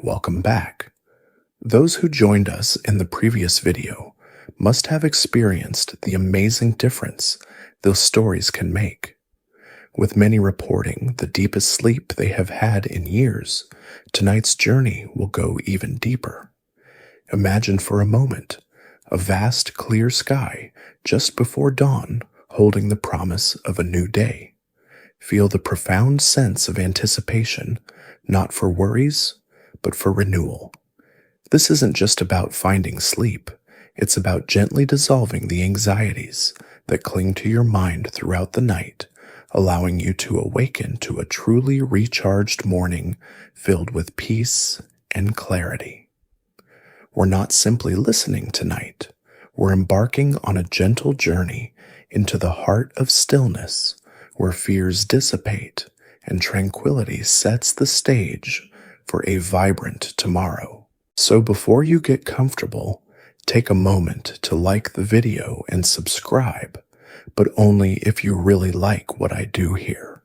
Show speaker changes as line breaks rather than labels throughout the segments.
Welcome back. Those who joined us in the previous video must have experienced the amazing difference those stories can make. With many reporting the deepest sleep they have had in years, tonight's journey will go even deeper. Imagine for a moment a vast clear sky just before dawn holding the promise of a new day. Feel the profound sense of anticipation, not for worries, but for renewal. This isn't just about finding sleep, it's about gently dissolving the anxieties that cling to your mind throughout the night, allowing you to awaken to a truly recharged morning filled with peace and clarity. We're not simply listening tonight, we're embarking on a gentle journey into the heart of stillness, where fears dissipate and tranquility sets the stage for a vibrant tomorrow. So before you get comfortable, take a moment to like the video and subscribe, but only if you really like what I do here.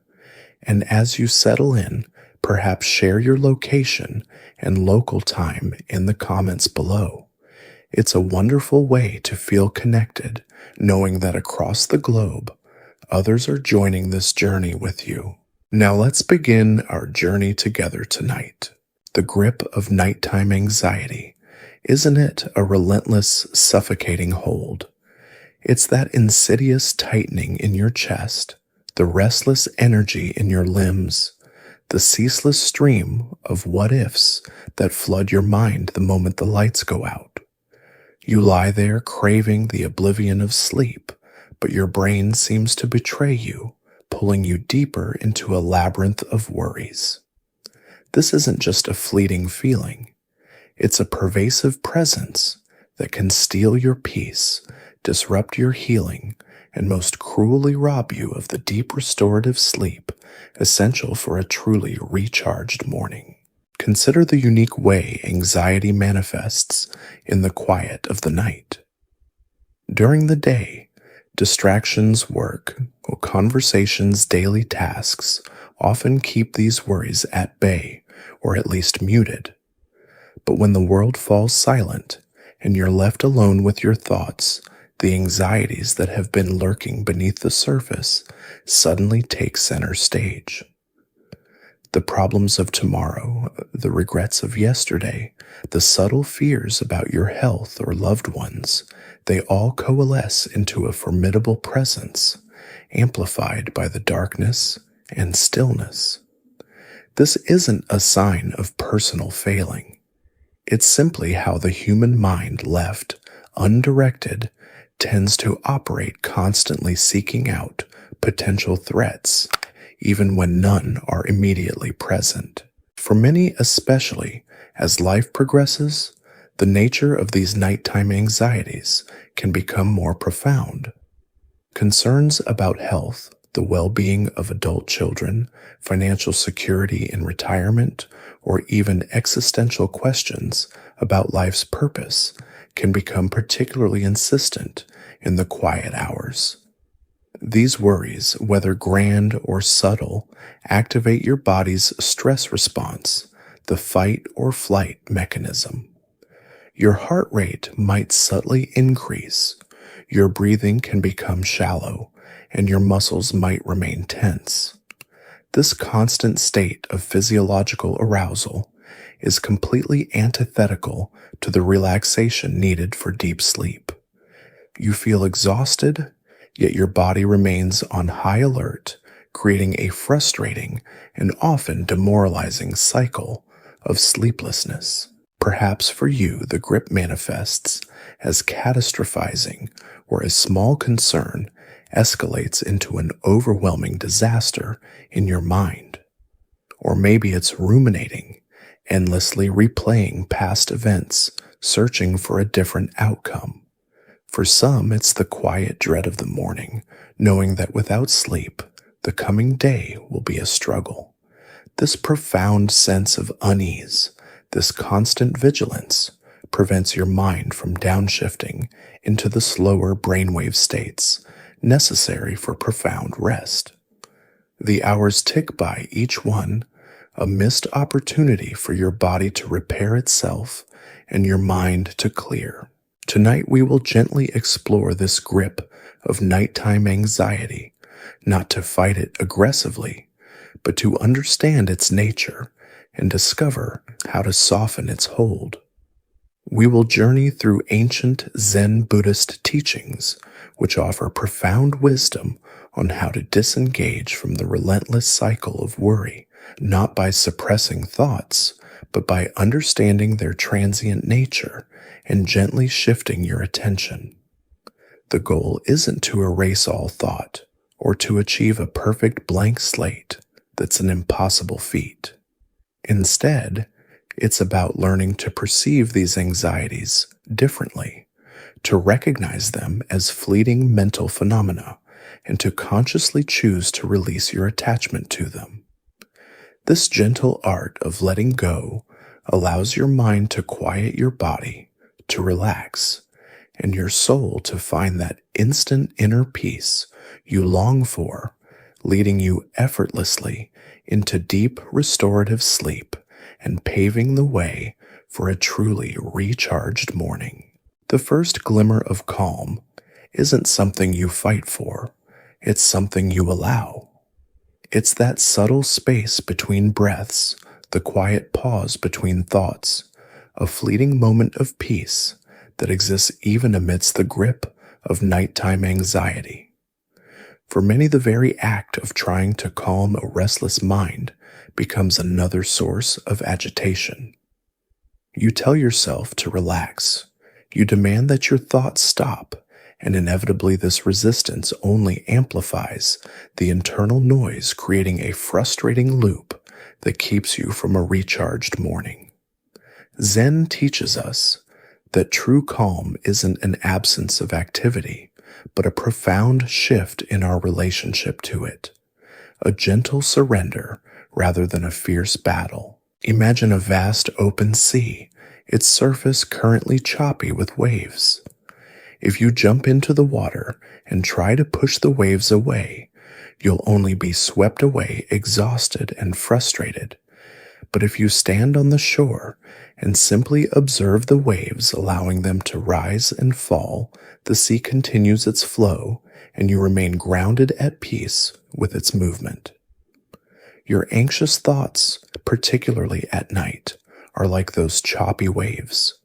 And as you settle in, perhaps share your location and local time in the comments below. It's a wonderful way to feel connected, knowing that across the globe, others are joining this journey with you. Now let's begin our journey together tonight. The grip of nighttime anxiety. Isn't it a relentless, suffocating hold? It's that insidious tightening in your chest, the restless energy in your limbs, the ceaseless stream of what-ifs that flood your mind the moment the lights go out. You lie there craving the oblivion of sleep, but your brain seems to betray you, pulling you deeper into a labyrinth of worries. This isn't just a fleeting feeling. It's a pervasive presence that can steal your peace, disrupt your healing, and most cruelly rob you of the deep restorative sleep essential for a truly recharged morning. Consider the unique way anxiety manifests in the quiet of the night. During the day, distractions, work, or conversations, daily tasks often keep these worries at bay, or at least muted. But when the world falls silent and you're left alone with your thoughts, the anxieties that have been lurking beneath the surface suddenly take center stage. The problems of tomorrow, the regrets of yesterday, the subtle fears about your health or loved ones, they all coalesce into a formidable presence, amplified by the darkness and stillness. This isn't a sign of personal failing. It's simply how the human mind, left undirected, tends to operate, constantly seeking out potential threats, even when none are immediately present. For many, especially as life progresses, the nature of these nighttime anxieties can become more profound. Concerns about health, the well-being of adult children, financial security in retirement, or even existential questions about life's purpose can become particularly insistent in the quiet hours. These worries, whether grand or subtle, activate your body's stress response, the fight or flight mechanism. Your heart rate might subtly increase, your breathing can become shallow, and your muscles might remain tense. This constant state of physiological arousal is completely antithetical to the relaxation needed for deep sleep. You feel exhausted, yet your body remains on high alert, creating a frustrating and often demoralizing cycle of sleeplessness. Perhaps for you, the grip manifests as catastrophizing, where a small concern escalates into an overwhelming disaster in your mind. Or maybe it's ruminating, endlessly replaying past events, searching for a different outcome. For some, it's the quiet dread of the morning, knowing that without sleep, the coming day will be a struggle. This profound sense of unease, this constant vigilance, prevents your mind from downshifting into the slower brainwave states necessary for profound rest. The hours tick by, each one a missed opportunity for your body to repair itself and your mind to clear. Tonight we will gently explore this grip of nighttime anxiety, not to fight it aggressively, but to understand its nature and discover how to soften its hold. We will journey through ancient Zen Buddhist teachings, which offer profound wisdom on how to disengage from the relentless cycle of worry, not by suppressing thoughts, but by understanding their transient nature and gently shifting your attention. The goal isn't to erase all thought or to achieve a perfect blank slate that's an impossible feat. Instead, it's about learning to perceive these anxieties differently, to recognize them as fleeting mental phenomena, and to consciously choose to release your attachment to them. This gentle art of letting go allows your mind to quiet your body, to relax, and your soul to find that instant inner peace you long for, leading you effortlessly into deep restorative sleep and paving the way for a truly recharged morning. The first glimmer of calm isn't something you fight for, it's something you allow. It's that subtle space between breaths, the quiet pause between thoughts, a fleeting moment of peace that exists even amidst the grip of nighttime anxiety. For many, the very act of trying to calm a restless mind becomes another source of agitation. You tell yourself to relax. You demand that your thoughts stop, and inevitably this resistance only amplifies the internal noise, creating a frustrating loop that keeps you from a recharged morning. Zen teaches us that true calm isn't an absence of activity, but a profound shift in our relationship to it, a gentle surrender rather than a fierce battle. Imagine a vast open sea, its surface currently choppy with waves. If you jump into the water and try to push the waves away, you'll only be swept away, exhausted and frustrated. But if you stand on the shore and simply observe the waves, allowing them to rise and fall, the sea continues its flow, and you remain grounded at peace with its movement. Your anxious thoughts, particularly at night, are like those choppy waves.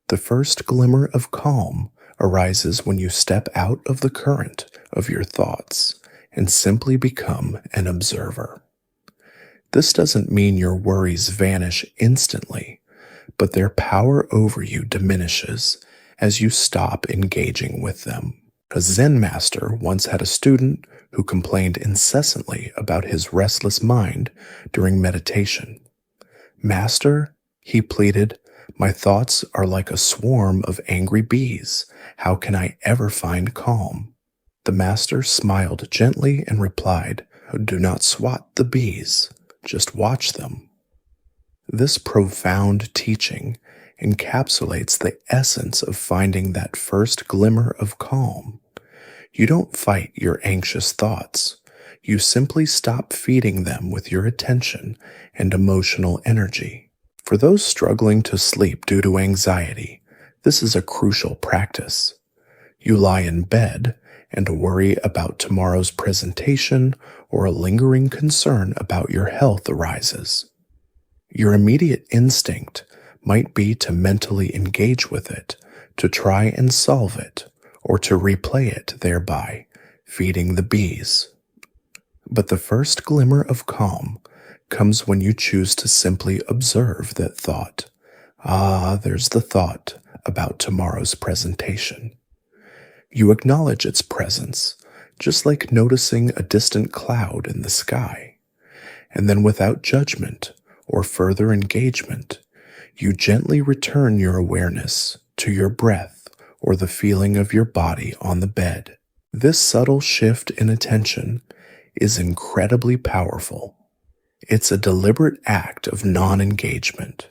The first glimmer of calm arises when you step out of the current of your thoughts and simply become an observer. This doesn't mean your worries vanish instantly, but their power over you diminishes as you stop engaging with them. A Zen master once had a student who complained incessantly about his restless mind during meditation. "Master," he pleaded, "my thoughts are like a swarm of angry bees. How can I ever find calm?" The master smiled gently and replied, "Do not swat the bees, just watch them." This profound teaching encapsulates the essence of finding that first glimmer of calm. You don't fight your anxious thoughts. You simply stop feeding them with your attention and emotional energy. For those struggling to sleep due to anxiety, this is a crucial practice. You lie in bed and worry about tomorrow's presentation, or a lingering concern about your health arises. Your immediate instinct might be to mentally engage with it, to try and solve it, or to replay it, thereby feeding the bees. But the first glimmer of calm comes when you choose to simply observe that thought. There's the thought about tomorrow's presentation. You acknowledge its presence, just like noticing a distant cloud in the sky. And then without judgment or further engagement, you gently return your awareness to your breath or the feeling of your body on the bed. This subtle shift in attention is incredibly powerful. It's a deliberate act of non-engagement.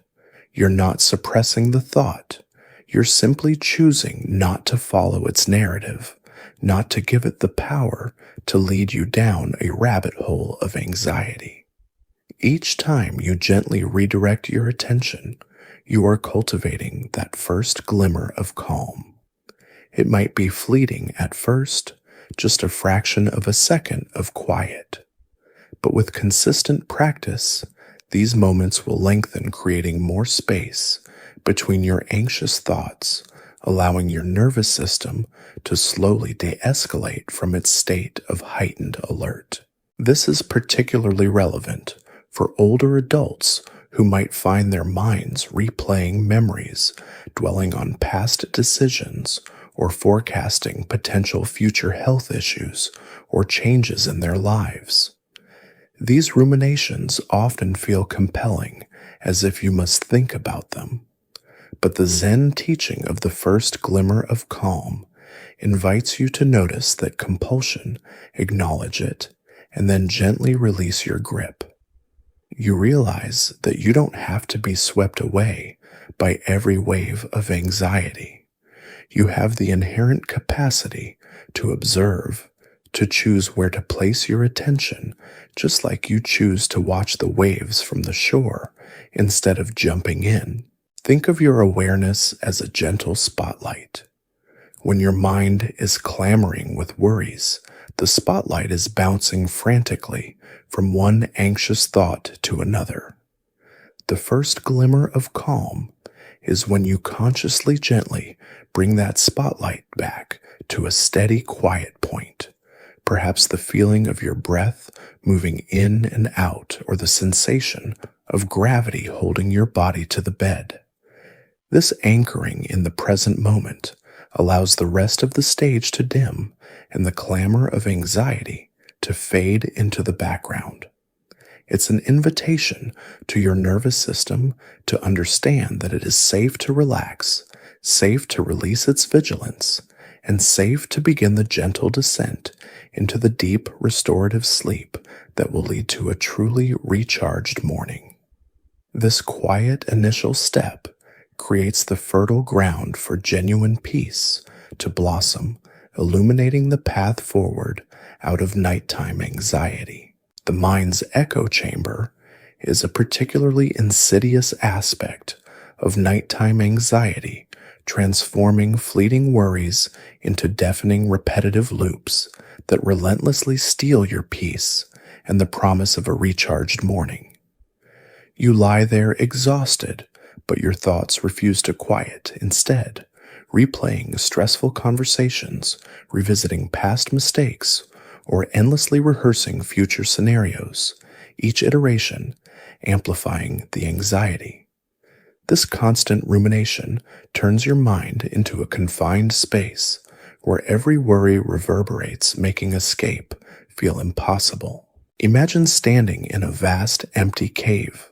You're not suppressing the thought. You're simply choosing not to follow its narrative, not to give it the power to lead you down a rabbit hole of anxiety. Each time you gently redirect your attention, you are cultivating that first glimmer of calm. It might be fleeting at first, just a fraction of a second of quiet. But with consistent practice, these moments will lengthen, creating more space between your anxious thoughts, allowing your nervous system to slowly de-escalate from its state of heightened alert. This is particularly relevant for older adults who might find their minds replaying memories, dwelling on past decisions, or forecasting potential future health issues or changes in their lives. These ruminations often feel compelling, as if you must think about them. But the Zen teaching of the first glimmer of calm invites you to notice that compulsion, acknowledge it, and then gently release your grip. You realize that you don't have to be swept away by every wave of anxiety. You have the inherent capacity to observe, to choose where to place your attention, just like you choose to watch the waves from the shore instead of jumping in. Think of your awareness as a gentle spotlight. When your mind is clamoring with worries, the spotlight is bouncing frantically from one anxious thought to another. The first glimmer of calm is when you consciously gently bring that spotlight back to a steady, quiet point. Perhaps the feeling of your breath moving in and out, or the sensation of gravity holding your body to the bed. This anchoring in the present moment allows the rest of the stage to dim and the clamor of anxiety to fade into the background. It's an invitation to your nervous system to understand that it is safe to relax, safe to release its vigilance, and safe to begin the gentle descent into the deep restorative sleep that will lead to a truly recharged morning. This quiet initial step creates the fertile ground for genuine peace to blossom, illuminating the path forward out of nighttime anxiety. The mind's echo chamber is a particularly insidious aspect of nighttime anxiety, transforming fleeting worries into deafening repetitive loops that relentlessly steal your peace and the promise of a recharged morning. You lie there exhausted, but your thoughts refuse to quiet. Instead, replaying stressful conversations, revisiting past mistakes, or endlessly rehearsing future scenarios, each iteration amplifying the anxiety. This constant rumination turns your mind into a confined space where every worry reverberates, making escape feel impossible. Imagine standing in a vast, empty cave.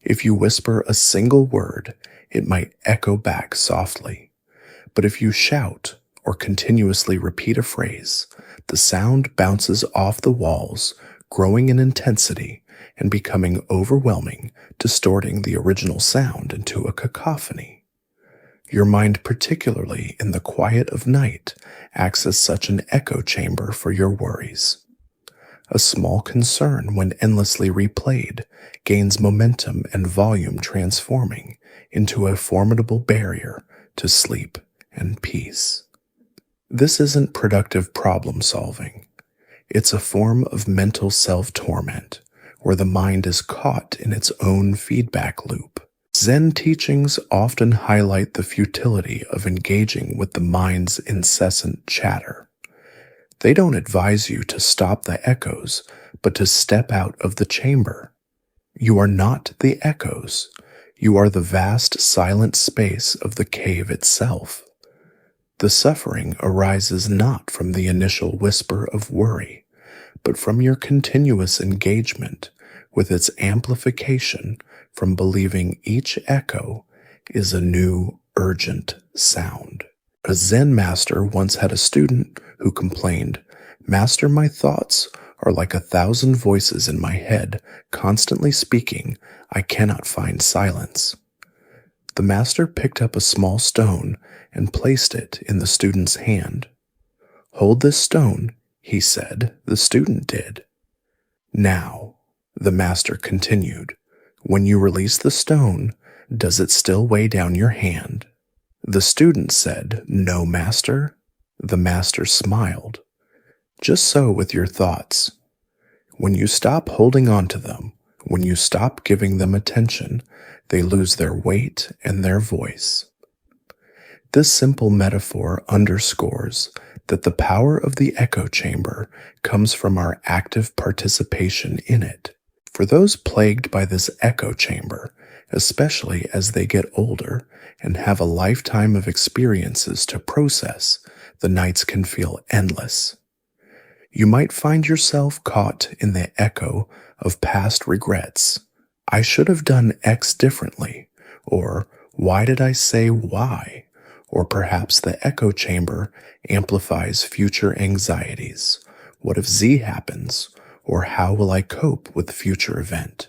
If you whisper a single word, it might echo back softly. But if you shout or continuously repeat a phrase, the sound bounces off the walls, growing in intensity and becoming overwhelming, distorting the original sound into a cacophony. Your mind, particularly in the quiet of night, acts as such an echo chamber for your worries. A small concern, when endlessly replayed, gains momentum and volume, transforming into a formidable barrier to sleep and peace. This isn't productive problem solving. It's a form of mental self-torment, where the mind is caught in its own feedback loop. Zen teachings often highlight the futility of engaging with the mind's incessant chatter. They don't advise you to stop the echoes, but to step out of the chamber. You are not the echoes. You are the vast, silent space of the cave itself. The suffering arises not from the initial whisper of worry, but from your continuous engagement with its amplification, from believing each echo is a new, urgent sound. A Zen master once had a student who complained, "Master, my thoughts are like 1,000 voices in my head, constantly speaking. I cannot find silence." The master picked up a small stone and placed it in the student's hand. "Hold this stone," he said. The student did. "Now, The master continued, "When you release the stone, does it still weigh down your hand?" The student said, "No, master." The master smiled. "Just so with your thoughts. When you stop holding on to them, when you stop giving them attention, they lose their weight and their voice." This simple metaphor underscores that the power of the echo chamber comes from our active participation in it. For those plagued by this echo chamber, especially as they get older and have a lifetime of experiences to process, the nights can feel endless. You might find yourself caught in the echo of past regrets. "I should have done X differently," or "Why did I say Y?" Or perhaps the echo chamber amplifies future anxieties. "What if Z happens?" Or "How will I cope with the future event?"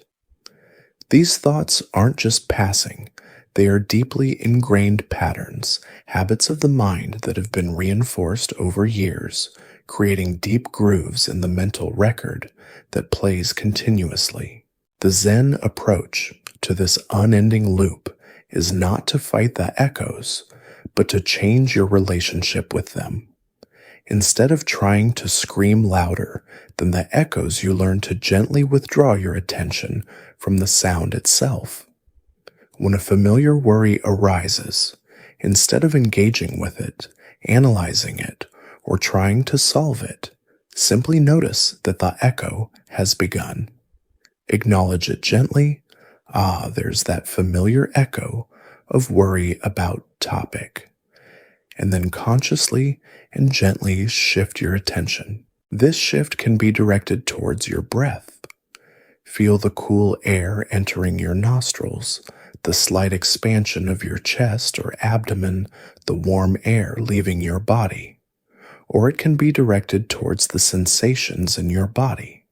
These thoughts aren't just passing. They are deeply ingrained patterns, habits of the mind that have been reinforced over years, creating deep grooves in the mental record that plays continuously. The Zen approach to this unending loop is not to fight the echoes, but to change your relationship with them. Instead of trying to scream louder than the echoes, you learn to gently withdraw your attention from the sound itself. When a familiar worry arises, instead of engaging with it, analyzing it, or trying to solve it, simply notice that the echo has begun. Acknowledge it gently. "Ah, there's that familiar echo of worry about topic." And then consciously and gently shift your attention. This shift can be directed towards your breath. Feel the cool air entering your nostrils, the slight expansion of your chest or abdomen, the warm air leaving your body. Or it can be directed towards the sensations in your body.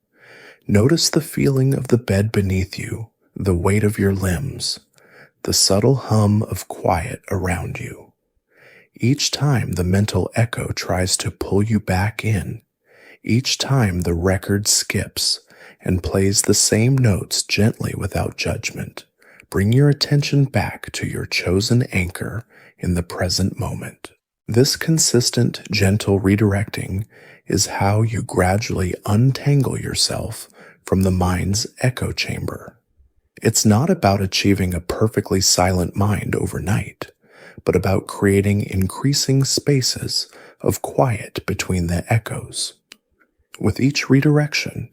Notice the feeling of the bed beneath you, the weight of your limbs, the subtle hum of quiet around you. Each time the mental echo tries to pull you back in, each time the record skips and plays the same notes gently without judgment, bring your attention back to your chosen anchor in the present moment. This consistent, gentle redirecting is how you gradually untangle yourself from the mind's echo chamber. It's not about achieving a perfectly silent mind overnight, but about creating increasing spaces of quiet between the echoes. With each redirection,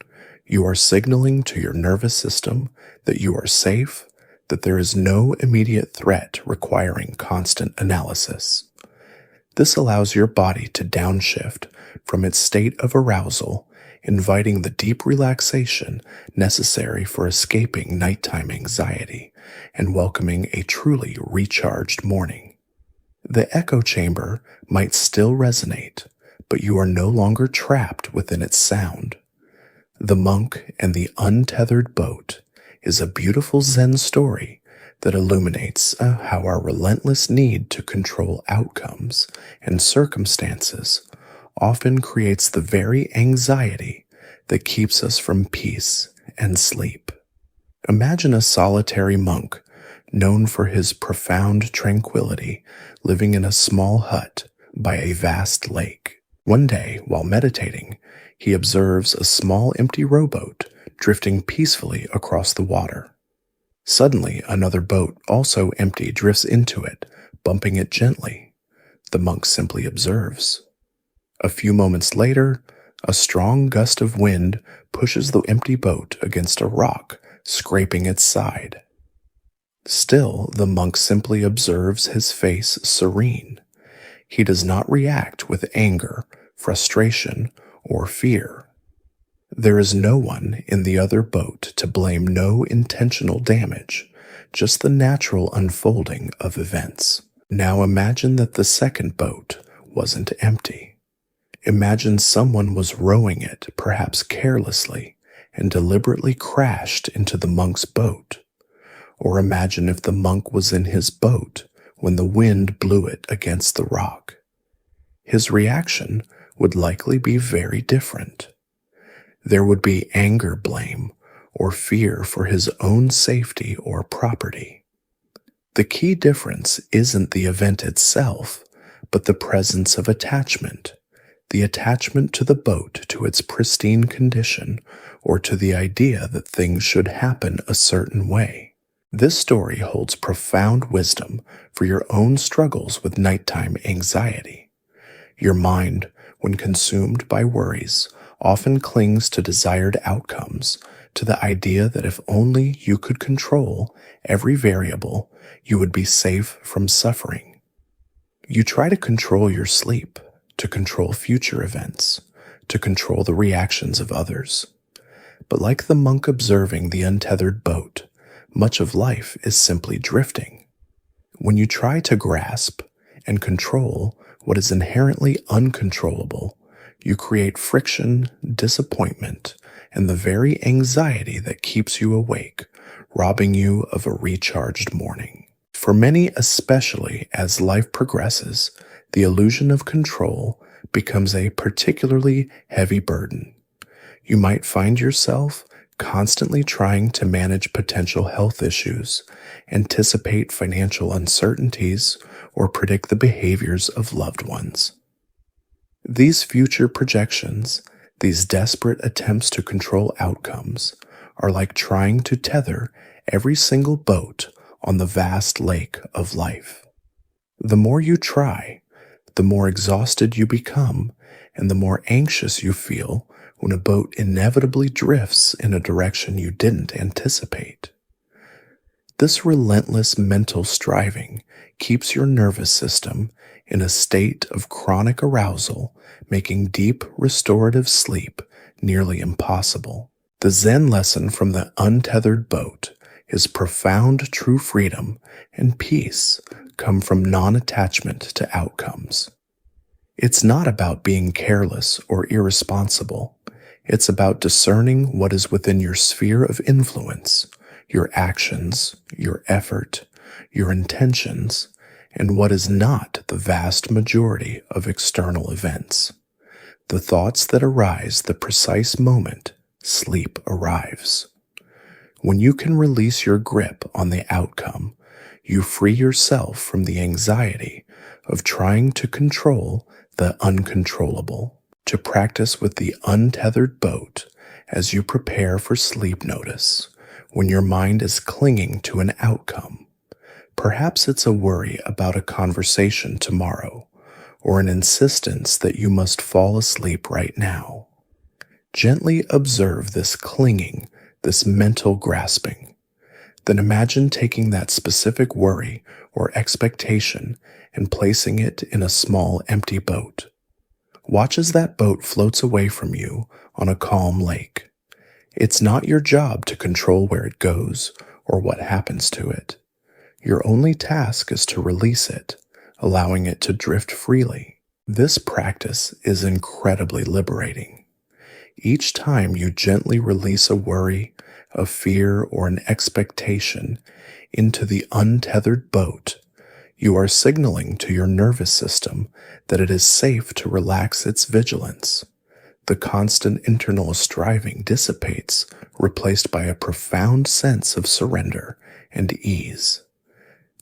you are signaling to your nervous system that you are safe, that there is no immediate threat requiring constant analysis. This allows your body to downshift from its state of arousal, inviting the deep relaxation necessary for escaping nighttime anxiety and welcoming a truly recharged morning. The echo chamber might still resonate, but you are no longer trapped within its sound. The Monk and the Untethered Boat is a beautiful Zen story that illuminates how our relentless need to control outcomes and circumstances often creates the very anxiety that keeps us from peace and sleep. Imagine a solitary monk known for his profound tranquility living in a small hut by a vast lake. One day, while meditating, he observes a small empty rowboat drifting peacefully across the water. Suddenly, another boat, also empty, drifts into it, bumping it gently. The monk simply observes. A few moments later, a strong gust of wind pushes the empty boat against a rock, scraping its side. Still, the monk simply observes, his face serene. He does not react with anger, frustration, or fear. There is no one in the other boat to blame, no intentional damage, just the natural unfolding of events. Now imagine that the second boat wasn't empty. Imagine someone was rowing it, perhaps carelessly, and deliberately crashed into the monk's boat. Or imagine if the monk was in his boat when the wind blew it against the rock. His reaction would likely be very different. There would be anger, blame, or fear for his own safety or property. The key difference isn't the event itself, but the presence of attachment, the attachment to the boat, to its pristine condition, or to the idea that things should happen a certain way. This story holds profound wisdom for your own struggles with nighttime anxiety. Your mind, when consumed by worries, often clings to desired outcomes, to the idea that if only you could control every variable, you would be safe from suffering. You try to control your sleep, to control future events, to control the reactions of others. But like the monk observing the untethered boat, much of life is simply drifting. When you try to grasp and control what is inherently uncontrollable, you create friction, disappointment, and the very anxiety that keeps you awake, robbing you of a recharged morning. For many, especially as life progresses, the illusion of control becomes a particularly heavy burden. You might find yourself constantly trying to manage potential health issues, anticipate financial uncertainties, or predict the behaviors of loved ones. These future projections, these desperate attempts to control outcomes, are like trying to tether every single boat on the vast lake of life. The more you try, the more exhausted you become, and the more anxious you feel when a boat inevitably drifts in a direction you didn't anticipate. This relentless mental striving keeps your nervous system in a state of chronic arousal, making deep restorative sleep nearly impossible. The Zen lesson from the untethered boat is profound true freedom and peace come from non-attachment to outcomes. It's not about being careless or irresponsible. It's about discerning what is within your sphere of influence, your actions, your effort, your intentions, and what is not the vast majority of external events. The thoughts that arise the precise moment sleep arrives. When you can release your grip on the outcome, you free yourself from the anxiety of trying to control the uncontrollable. To practice with the untethered boat as you prepare for sleep notice, when your mind is clinging to an outcome. Perhaps it's a worry about a conversation tomorrow, or an insistence that you must fall asleep right now. Gently observe this clinging, this mental grasping. Then imagine taking that specific worry or expectation and placing it in a small empty boat. Watch as that boat floats away from you on a calm lake. It's not your job to control where it goes or what happens to it. Your only task is to release it, allowing it to drift freely. This practice is incredibly liberating. Each time you gently release a worry, a fear, or an expectation into the untethered boat, you are signaling to your nervous system that it is safe to relax its vigilance. The constant internal striving dissipates, replaced by a profound sense of surrender and ease.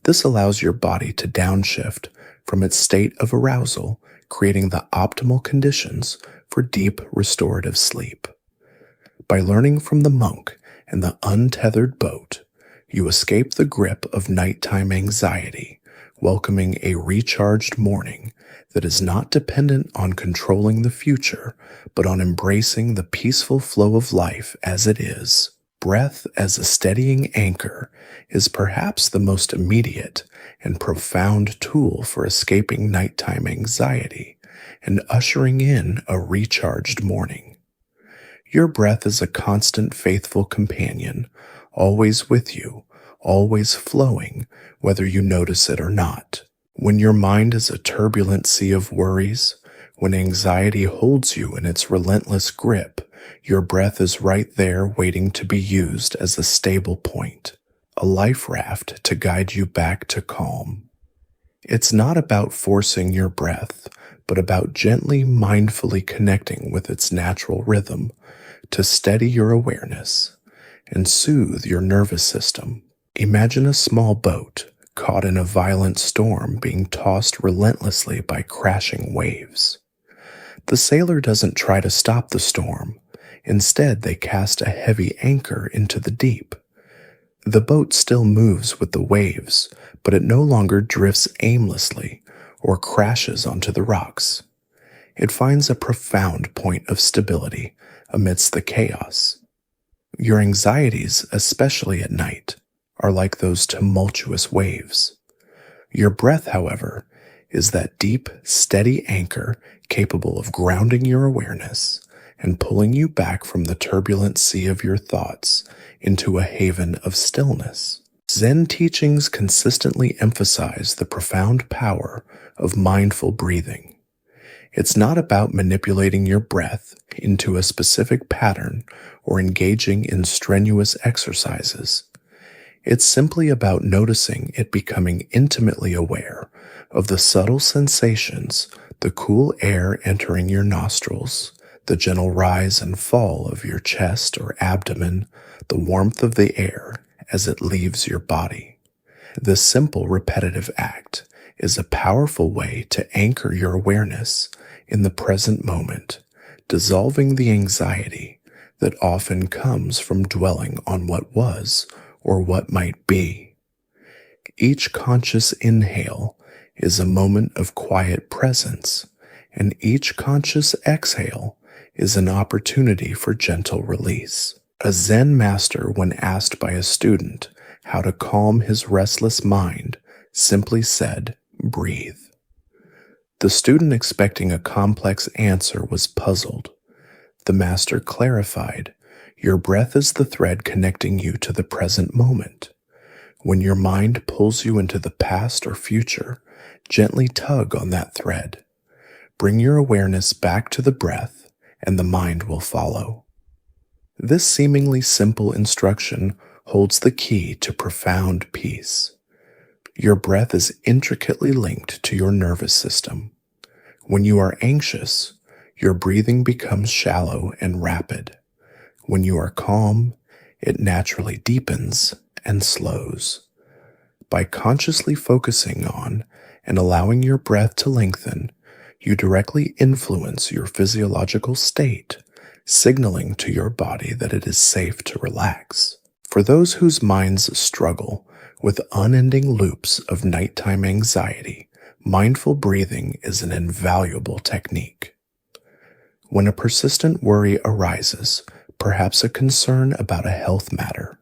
This allows your body to downshift from its state of arousal, creating the optimal conditions for deep restorative sleep. By learning from the monk and the untethered boat, you escape the grip of nighttime anxiety, welcoming a recharged morning that is not dependent on controlling the future, but on embracing the peaceful flow of life as it is. Breath as a steadying anchor is perhaps the most immediate and profound tool for escaping nighttime anxiety and ushering in a recharged morning. Your breath is a constant, faithful companion, always with you, always flowing, whether you notice it or not. When your mind is a turbulent sea of worries, when anxiety holds you in its relentless grip, your breath is right there waiting to be used as a stable point, a life raft to guide you back to calm. It's not about forcing your breath, but about gently, mindfully connecting with its natural rhythm to steady your awareness. and soothe your nervous system. Imagine a small boat caught in a violent storm being tossed relentlessly by crashing waves. The sailor doesn't try to stop the storm. Instead, they cast a heavy anchor into the deep. The boat still moves with the waves, but it no longer drifts aimlessly or crashes onto the rocks. It finds a profound point of stability amidst the chaos. Your anxieties, especially at night, are like those tumultuous waves. Your breath, however, is that deep, steady anchor capable of grounding your awareness and pulling you back from the turbulent sea of your thoughts into a haven of stillness. Zen teachings consistently emphasize the profound power of mindful breathing. It's not about manipulating your breath into a specific pattern or engaging in strenuous exercises. It's simply about noticing it, becoming intimately aware of the subtle sensations, the cool air entering your nostrils, the gentle rise and fall of your chest or abdomen, the warmth of the air as it leaves your body. This simple repetitive act is a powerful way to anchor your awareness in the present moment, dissolving the anxiety that often comes from dwelling on what was or what might be. Each conscious inhale is a moment of quiet presence, and each conscious exhale is an opportunity for gentle release. A Zen master, when asked by a student how to calm his restless mind, simply said, "Breathe." The student, expecting a complex answer, was puzzled. The master clarified, "Your breath is the thread connecting you to the present moment. When your mind pulls you into the past or future, gently tug on that thread. Bring your awareness back to the breath, and the mind will follow." This seemingly simple instruction holds the key to profound peace. Your breath is intricately linked to your nervous system. When you are anxious, your breathing becomes shallow and rapid. When you are calm, it naturally deepens and slows. By consciously focusing on and allowing your breath to lengthen, you directly influence your physiological state, signaling to your body that it is safe to relax. For those whose minds struggle with unending loops of nighttime anxiety, mindful breathing is an invaluable technique. When a persistent worry arises, perhaps a concern about a health matter,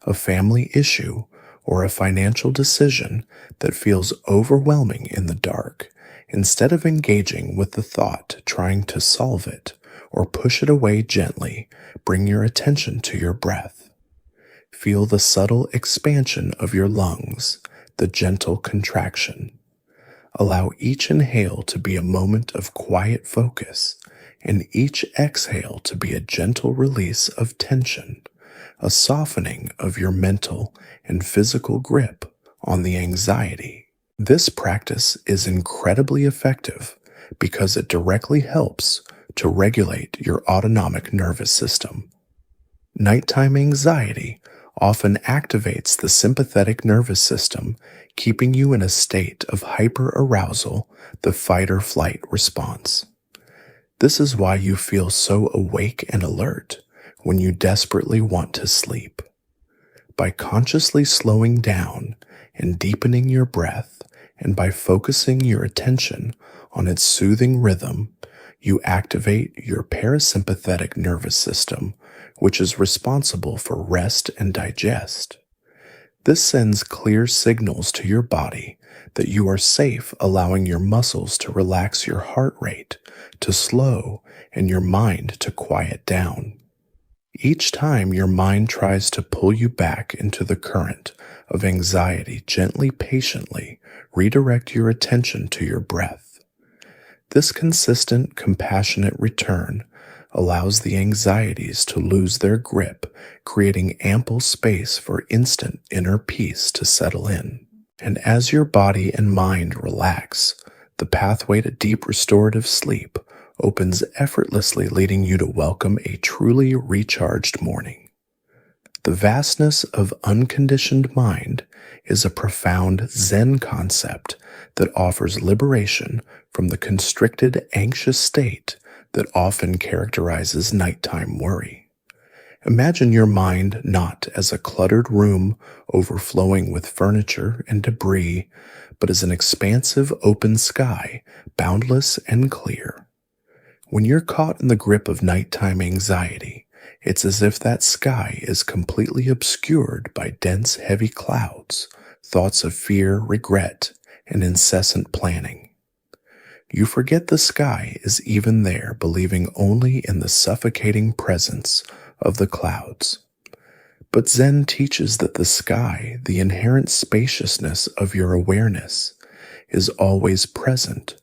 a family issue, or a financial decision that feels overwhelming in the dark, instead of engaging with the thought trying to solve it or push it away gently, bring your attention to your breath. Feel the subtle expansion of your lungs, the gentle contraction. Allow each inhale to be a moment of quiet focus, and each exhale to be a gentle release of tension, a softening of your mental and physical grip on the anxiety. This practice is incredibly effective because it directly helps to regulate your autonomic nervous system. Nighttime anxiety often activates the sympathetic nervous system, keeping you in a state of hyperarousal, the fight or flight response. This is why you feel so awake and alert when you desperately want to sleep. By consciously slowing down and deepening your breath, and by focusing your attention on its soothing rhythm, you activate your parasympathetic nervous system, which is responsible for rest and digest. This sends clear signals to your body that you are safe, allowing your muscles to relax, your heart rate to slow, and your mind to quiet down. Each time your mind tries to pull you back into the current of anxiety, gently, patiently redirect your attention to your breath. This consistent, compassionate return allows the anxieties to lose their grip, creating ample space for instant inner peace to settle in. And as your body and mind relax, the pathway to deep restorative sleep opens effortlessly, leading you to welcome a truly recharged morning. The vastness of unconditioned mind is a profound Zen concept that offers liberation from the constricted, anxious state that often characterizes nighttime worry. Imagine your mind not as a cluttered room overflowing with furniture and debris, but as an expansive open sky, boundless and clear. When you're caught in the grip of nighttime anxiety, it's as if that sky is completely obscured by dense, heavy clouds, thoughts of fear, regret, and incessant planning. You forget the sky is even there, believing only in the suffocating presence of the clouds. But Zen teaches that the sky, the inherent spaciousness of your awareness, is always present,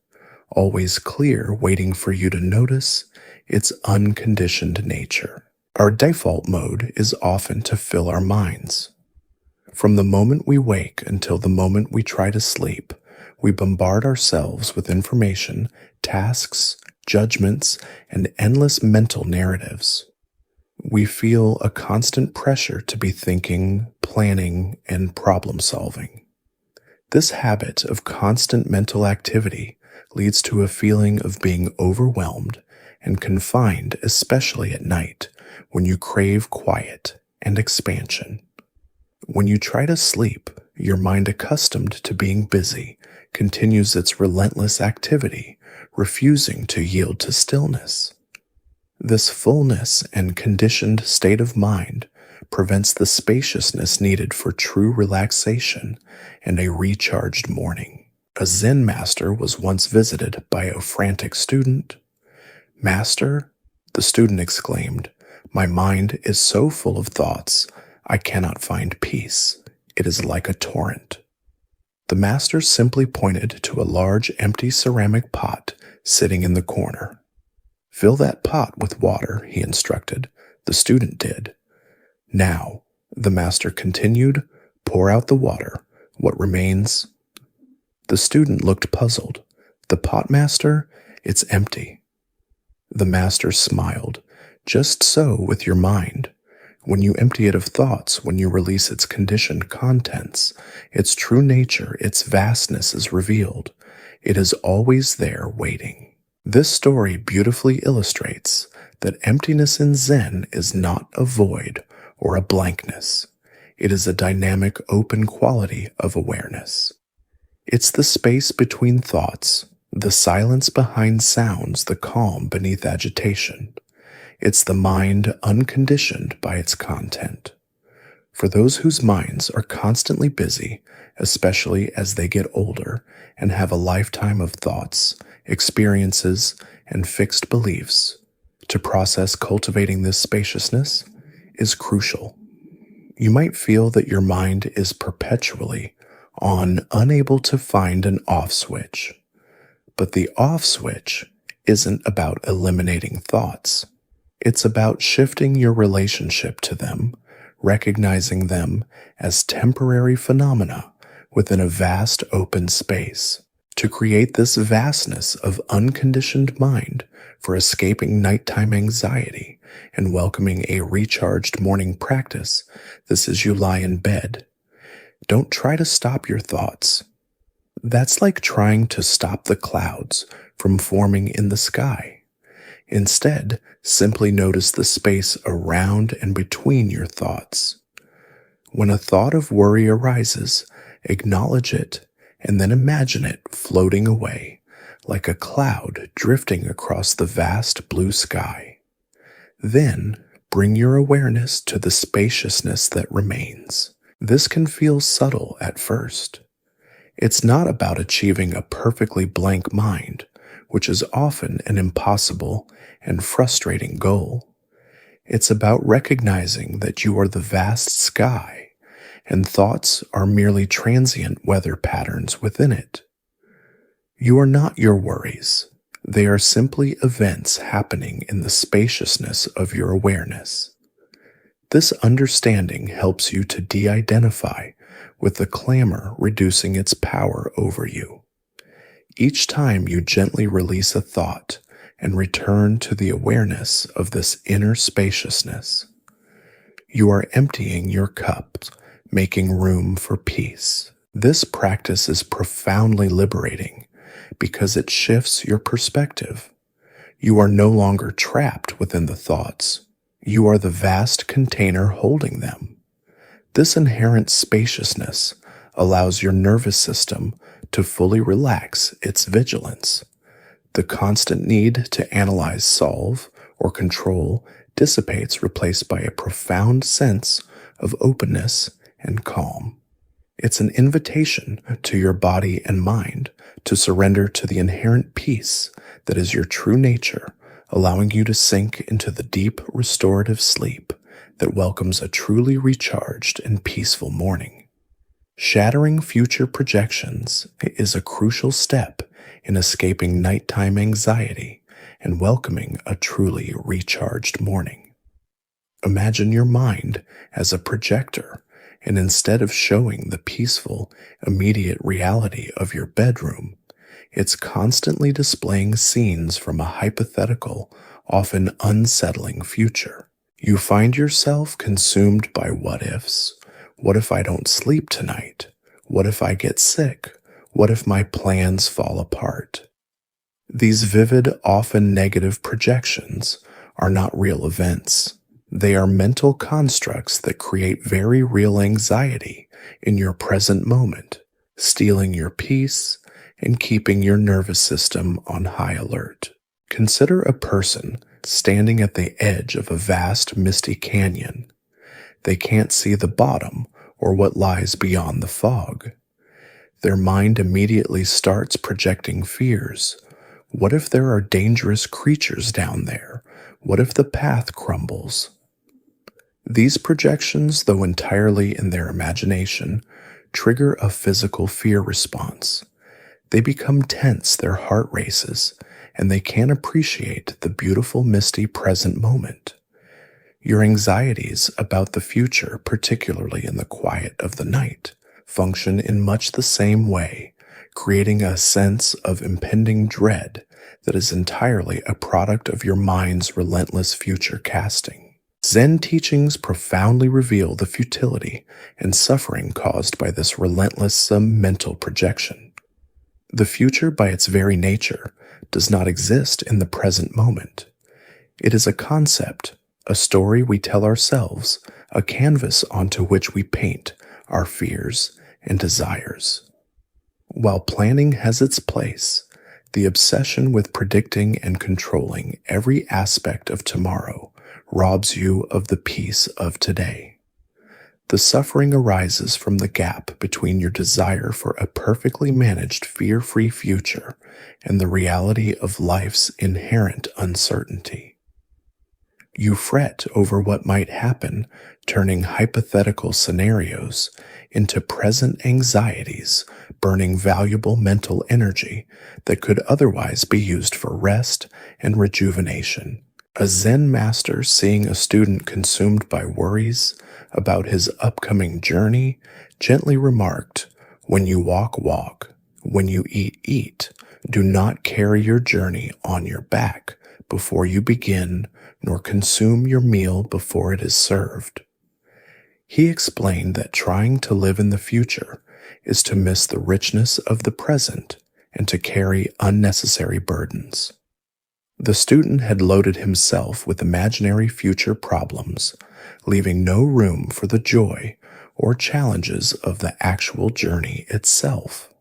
always clear, waiting for you to notice its unconditioned nature. Our default mode is often to fill our minds. From the moment we wake until the moment we try to sleep, we bombard ourselves with information, tasks, judgments, and endless mental narratives. We feel a constant pressure to be thinking, planning, and problem solving. This habit of constant mental activity leads to a feeling of being overwhelmed and confined, especially at night, when you crave quiet and expansion. When you try to sleep, your mind, accustomed to being busy, continues its relentless activity, refusing to yield to stillness. This fullness and conditioned state of mind prevents the spaciousness needed for true relaxation and a recharged morning. A Zen master was once visited by a frantic student. "Master," the student exclaimed, "my mind is so full of thoughts, I cannot find peace. It is like a torrent." The master simply pointed to a large empty ceramic pot sitting in the corner. "Fill that pot with water," he instructed. The student did. "Now," the master continued, "pour out the water. What remains?" The student looked puzzled. "The pot, master? It's empty." The master smiled. "Just so with your mind. When you empty it of thoughts, when you release its conditioned contents, its true nature, its vastness is revealed. It is always there waiting." This story beautifully illustrates that emptiness in Zen is not a void or a blankness. It is a dynamic, open quality of awareness. It's the space between thoughts, the silence behind sounds, the calm beneath agitation. It's the mind unconditioned by its content. For those whose minds are constantly busy, especially as they get older and have a lifetime of thoughts, experiences, and fixed beliefs, to process cultivating this spaciousness is crucial. You might feel that your mind is perpetually on, unable to find an off switch. But the off switch isn't about eliminating thoughts. It's about shifting your relationship to them, recognizing them as temporary phenomena within a vast open space. To create this vastness of unconditioned mind for escaping nighttime anxiety and welcoming a recharged morning practice, this is you lie in bed. Don't try to stop your thoughts. That's like trying to stop the clouds from forming in the sky. Instead, simply notice the space around and between your thoughts. When a thought of worry arises, acknowledge it and then imagine it floating away, like a cloud drifting across the vast blue sky. Then, bring your awareness to the spaciousness that remains. This can feel subtle at first. It's not about achieving a perfectly blank mind, which is often an impossible and frustrating goal. It's about recognizing that you are the vast sky, and thoughts are merely transient weather patterns within it. You are not your worries. They are simply events happening in the spaciousness of your awareness. This understanding helps you to de-identify with the clamor, reducing its power over you. Each time you gently release a thought and return to the awareness of this inner spaciousness, You are emptying your cup, making room for peace. This practice is profoundly liberating because it shifts your perspective. You are no longer trapped within the thoughts. You are the vast container holding them. This inherent spaciousness allows your nervous system to fully relax its vigilance. The constant need to analyze, solve, or control dissipates, replaced by a profound sense of openness and calm. It's an invitation to your body and mind to surrender to the inherent peace that is your true nature, allowing you to sink into the deep restorative sleep that welcomes a truly recharged and peaceful morning. Shattering future projections is a crucial step in escaping nighttime anxiety and welcoming a truly recharged morning. Imagine your mind as a projector, and instead of showing the peaceful, immediate reality of your bedroom, it's constantly displaying scenes from a hypothetical, often unsettling future. You find yourself consumed by what-ifs. What if I don't sleep tonight? What if I get sick? What if my plans fall apart? These vivid, often negative projections are not real events. They are mental constructs that create very real anxiety in your present moment, stealing your peace and keeping your nervous system on high alert. Consider a person standing at the edge of a vast, misty canyon. They can't see the bottom or what lies beyond the fog. Their mind immediately starts projecting fears. What if there are dangerous creatures down there? What if the path crumbles? These projections, though entirely in their imagination, trigger a physical fear response. They become tense, their heart races, and they can't appreciate the beautiful, misty present moment. Your anxieties about the future, particularly in the quiet of the night, function in much the same way, creating a sense of impending dread that is entirely a product of your mind's relentless future casting. Zen teachings profoundly reveal the futility and suffering caused by this relentless mental projection. The future, by its very nature, does not exist in the present moment. It is a concept, a story we tell ourselves, a canvas onto which we paint our fears and desires. While planning has its place, the obsession with predicting and controlling every aspect of tomorrow robs you of the peace of today. The suffering arises from the gap between your desire for a perfectly managed, fear-free future and the reality of life's inherent uncertainty. You fret over what might happen, turning hypothetical scenarios into present anxieties, burning valuable mental energy that could otherwise be used for rest and rejuvenation. A Zen master, seeing a student consumed by worries about his upcoming journey, gently remarked, "When you walk, walk. When you eat, eat. Do not carry your journey on your back before you begin, nor consume your meal before it is served." He explained that trying to live in the future is to miss the richness of the present and to carry unnecessary burdens. The student had loaded himself with imaginary future problems, leaving no room for the joy or challenges of the actual journey itself.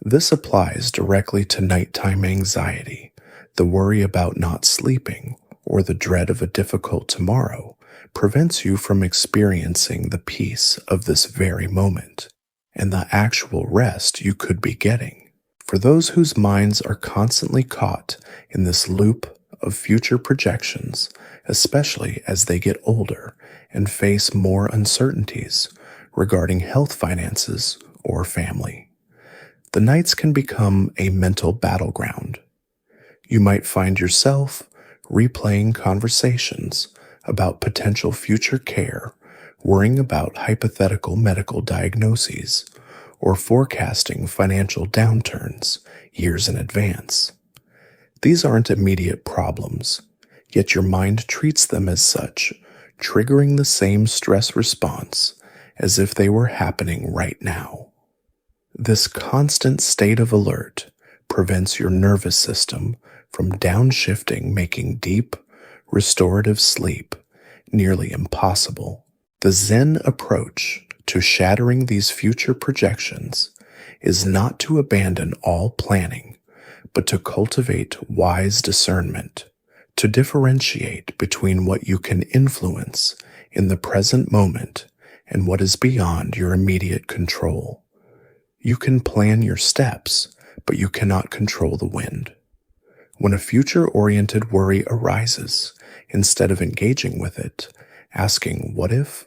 This applies directly to nighttime anxiety, the worry about not sleeping, or the dread of a difficult tomorrow prevents you from experiencing the peace of this very moment and the actual rest you could be getting. For those whose minds are constantly caught in this loop of future projections, especially as they get older and face more uncertainties regarding health, finances, or family, the nights can become a mental battleground. You might find yourself replaying conversations about potential future care, worrying about hypothetical medical diagnoses, or forecasting financial downturns years in advance. These aren't immediate problems, yet your mind treats them as such, triggering the same stress response as if they were happening right now. This constant state of alert prevents your nervous system from downshifting, making deep, restorative sleep nearly impossible. The Zen approach to shattering these future projections is not to abandon all planning, but to cultivate wise discernment, to differentiate between what you can influence in the present moment and what is beyond your immediate control. You can plan your steps, but you cannot control the wind. When a future-oriented worry arises, instead of engaging with it, asking what if,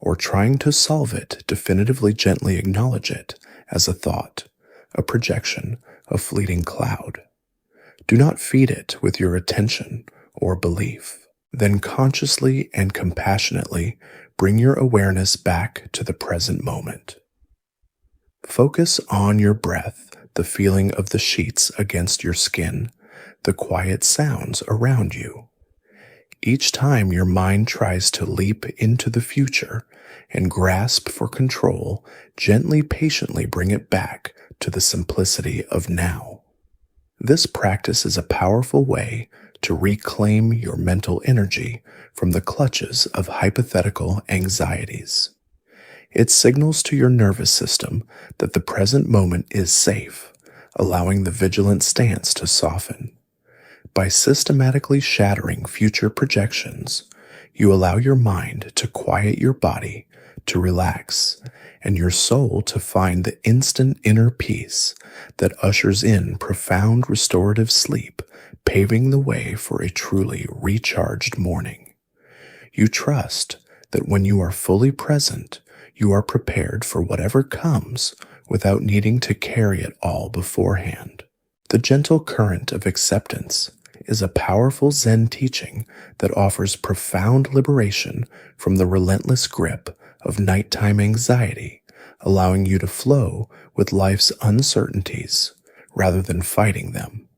or trying to solve it, definitively gently acknowledge it as a thought, a projection, a fleeting cloud. Do not feed it with your attention or belief. Then consciously and compassionately bring your awareness back to the present moment. Focus on your breath, the feeling of the sheets against your skin, the quiet sounds around you. Each time your mind tries to leap into the future and grasp for control, gently, patiently bring it back to the simplicity of now. This practice is a powerful way to reclaim your mental energy from the clutches of hypothetical anxieties. It signals to your nervous system that the present moment is safe, allowing the vigilant stance to soften. By systematically shattering future projections, you allow your mind to quiet your body, to relax, and your soul to find the instant inner peace that ushers in profound restorative sleep, paving the way for a truly recharged morning. You trust that when you are fully present, you are prepared for whatever comes without needing to carry it all beforehand. The gentle current of acceptance is a powerful Zen teaching that offers profound liberation from the relentless grip of nighttime anxiety, allowing you to flow with life's uncertainties rather than fighting them.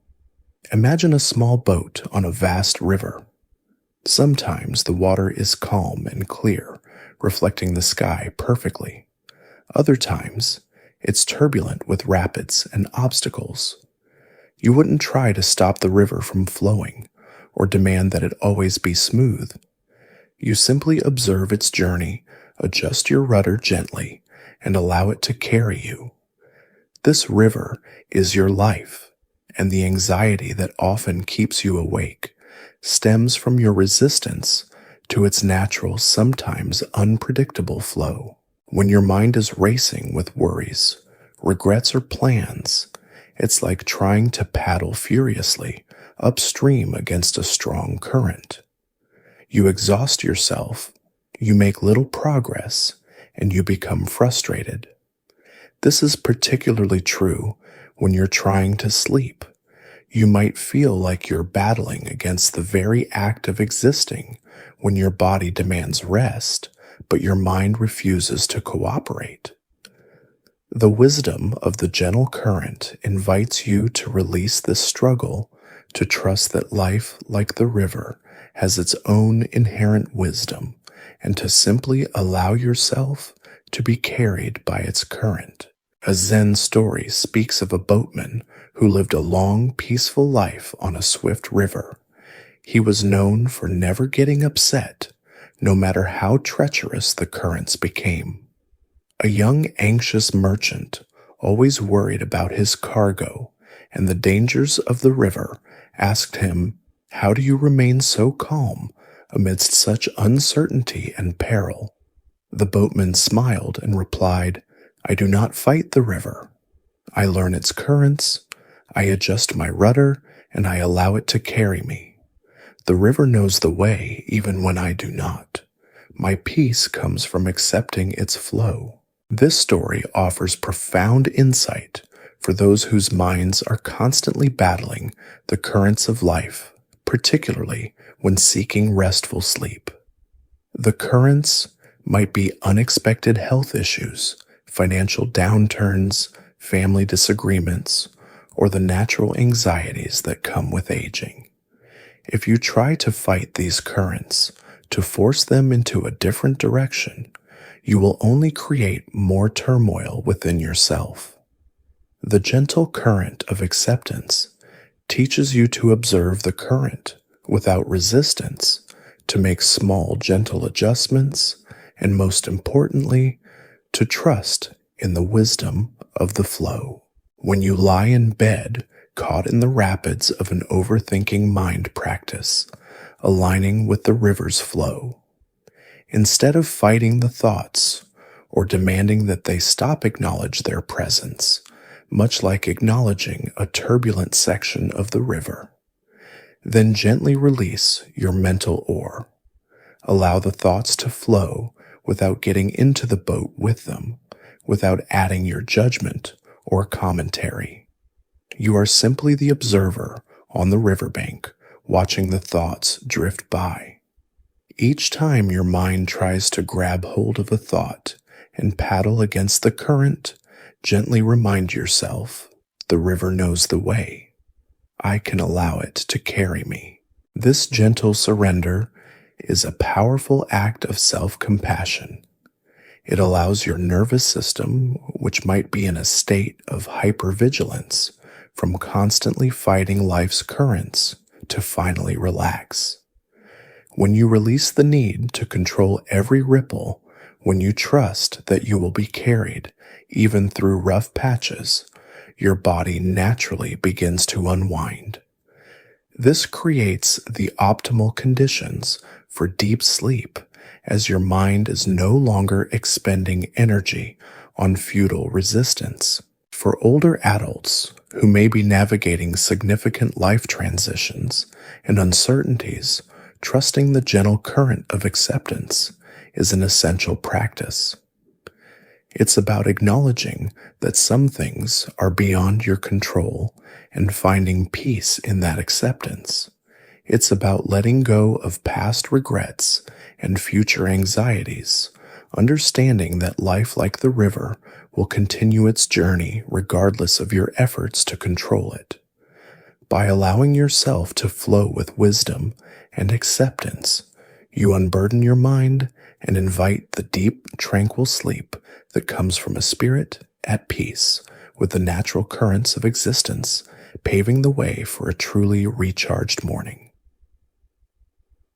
Imagine a small boat on a vast river. Sometimes the water is calm and clear, reflecting the sky perfectly. Other times, it's turbulent with rapids and obstacles. You wouldn't try to stop the river from flowing or demand that it always be smooth. You simply observe its journey, adjust your rudder gently, and allow it to carry you. This river is your life, and the anxiety that often keeps you awake stems from your resistance to its natural, sometimes unpredictable flow. When your mind is racing with worries, regrets, or plans, it's like trying to paddle furiously upstream against a strong current. You exhaust yourself, you make little progress, and you become frustrated. This is particularly true when you're trying to sleep. You might feel like you're battling against the very act of existing when your body demands rest, but your mind refuses to cooperate. The wisdom of the gentle current invites you to release this struggle, to trust that life, like the river, has its own inherent wisdom, and to simply allow yourself to be carried by its current. A Zen story speaks of a boatman who lived a long, peaceful life on a swift river. He was known for never getting upset, no matter how treacherous the currents became. A young, anxious merchant, always worried about his cargo and the dangers of the river, asked him, "How do you remain so calm amidst such uncertainty and peril?" The boatman smiled and replied, "I do not fight the river. I learn its currents, I adjust my rudder, and I allow it to carry me. The river knows the way even when I do not. My peace comes from accepting its flow." This story offers profound insight for those whose minds are constantly battling the currents of life, particularly when seeking restful sleep. The currents might be unexpected health issues, financial downturns, family disagreements, or the natural anxieties that come with aging. If you try to fight these currents, to force them into a different direction, you will only create more turmoil within yourself. The gentle current of acceptance teaches you to observe the current without resistance, to make small, gentle adjustments, and most importantly, to trust in the wisdom of the flow. When you lie in bed, caught in the rapids of an overthinking mind practice, aligning with the river's flow, instead of fighting the thoughts or demanding that they stop, acknowledge their presence, much like acknowledging a turbulent section of the river. Then gently release your mental oar. Allow the thoughts to flow without getting into the boat with them, without adding your judgment or commentary. You are simply the observer on the riverbank, watching the thoughts drift by. Each time your mind tries to grab hold of a thought and paddle against the current, gently remind yourself, the river knows the way. I can allow it to carry me. This gentle surrender is a powerful act of self-compassion. It allows your nervous system, which might be in a state of hypervigilance from constantly fighting life's currents, to finally relax. When you release the need to control every ripple, when you trust that you will be carried even through rough patches, your body naturally begins to unwind. This creates the optimal conditions for deep sleep, as your mind is no longer expending energy on futile resistance. For older adults who may be navigating significant life transitions and uncertainties, trusting the gentle current of acceptance is an essential practice. It's about acknowledging that some things are beyond your control and finding peace in that acceptance. It's about letting go of past regrets and future anxieties, understanding that life, like the river, will continue its journey regardless of your efforts to control it. By allowing yourself to flow with wisdom and acceptance, you unburden your mind and invite the deep, tranquil sleep that comes from a spirit at peace with the natural currents of existence, paving the way for a truly recharged morning.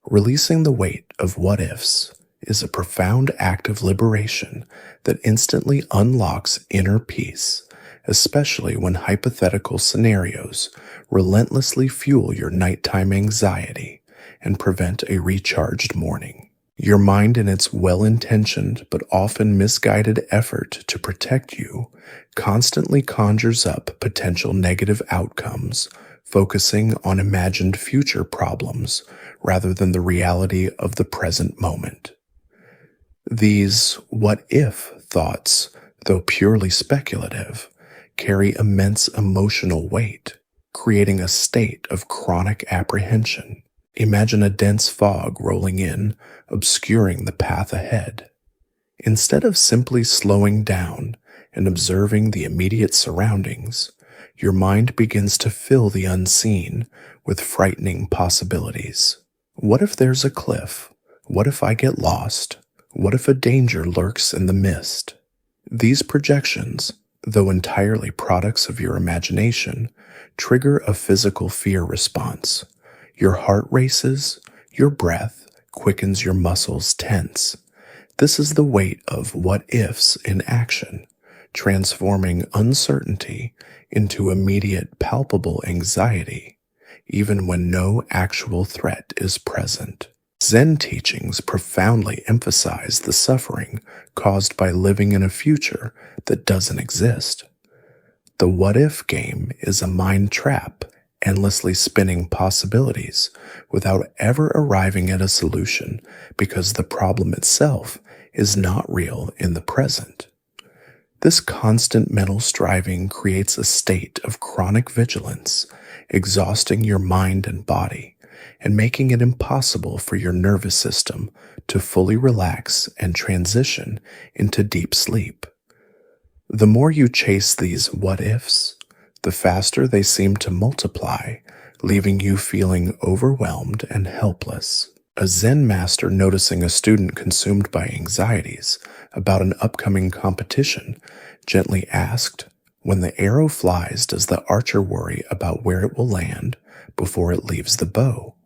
Releasing the weight of what-ifs is a profound act of liberation that instantly unlocks inner peace, especially when hypothetical scenarios relentlessly fuel your nighttime anxiety and prevent a recharged morning. Your mind, in its well-intentioned but often misguided effort to protect you, constantly conjures up potential negative outcomes, focusing on imagined future problems rather than the reality of the present moment. These what-if thoughts, though purely speculative, carry immense emotional weight, creating a state of chronic apprehension. Imagine a dense fog rolling in, obscuring the path ahead. Instead of simply slowing down and observing the immediate surroundings, your mind begins to fill the unseen with frightening possibilities. What if there's a cliff? What if I get lost? What if a danger lurks in the mist? These projections, though entirely products of your imagination, trigger a physical fear response. Your heart races, your breath quickens, your muscles tense. This is the weight of what-ifs in action, transforming uncertainty into immediate, palpable anxiety, even when no actual threat is present. Zen teachings profoundly emphasize the suffering caused by living in a future that doesn't exist. The what-if game is a mind trap, endlessly spinning possibilities without ever arriving at a solution because the problem itself is not real in the present. This constant mental striving creates a state of chronic vigilance, exhausting your mind and body, and making it impossible for your nervous system to fully relax and transition into deep sleep. The more you chase these what-ifs, the faster they seem to multiply, leaving you feeling overwhelmed and helpless. A Zen master noticing a student consumed by anxieties about an upcoming competition gently asked, "When the arrow flies, does the archer worry about where it will land before it leaves the bow?"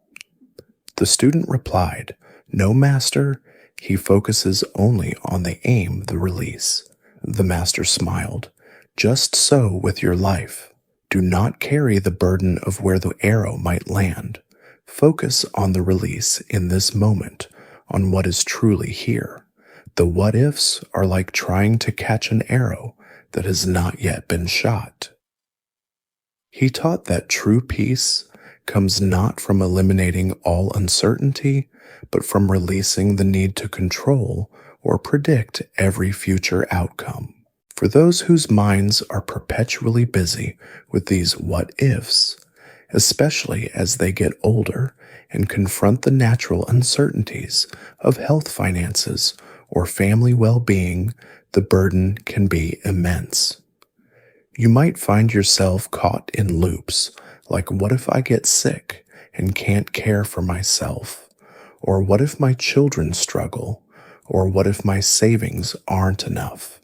The student replied, "No, master, he focuses only on the aim, the release." The master smiled, "Just so with your life. Do not carry the burden of where the arrow might land. Focus on the release in this moment, on what is truly here. The what ifs are like trying to catch an arrow that has not yet been shot." He taught that true peace comes not from eliminating all uncertainty, but from releasing the need to control or predict every future outcome. For those whose minds are perpetually busy with these what ifs, especially as they get older and confront the natural uncertainties of health, finances, or family well-being, the burden can be immense. You might find yourself caught in loops like, what if I get sick and can't care for myself? Or what if my children struggle? Or what if my savings aren't enough?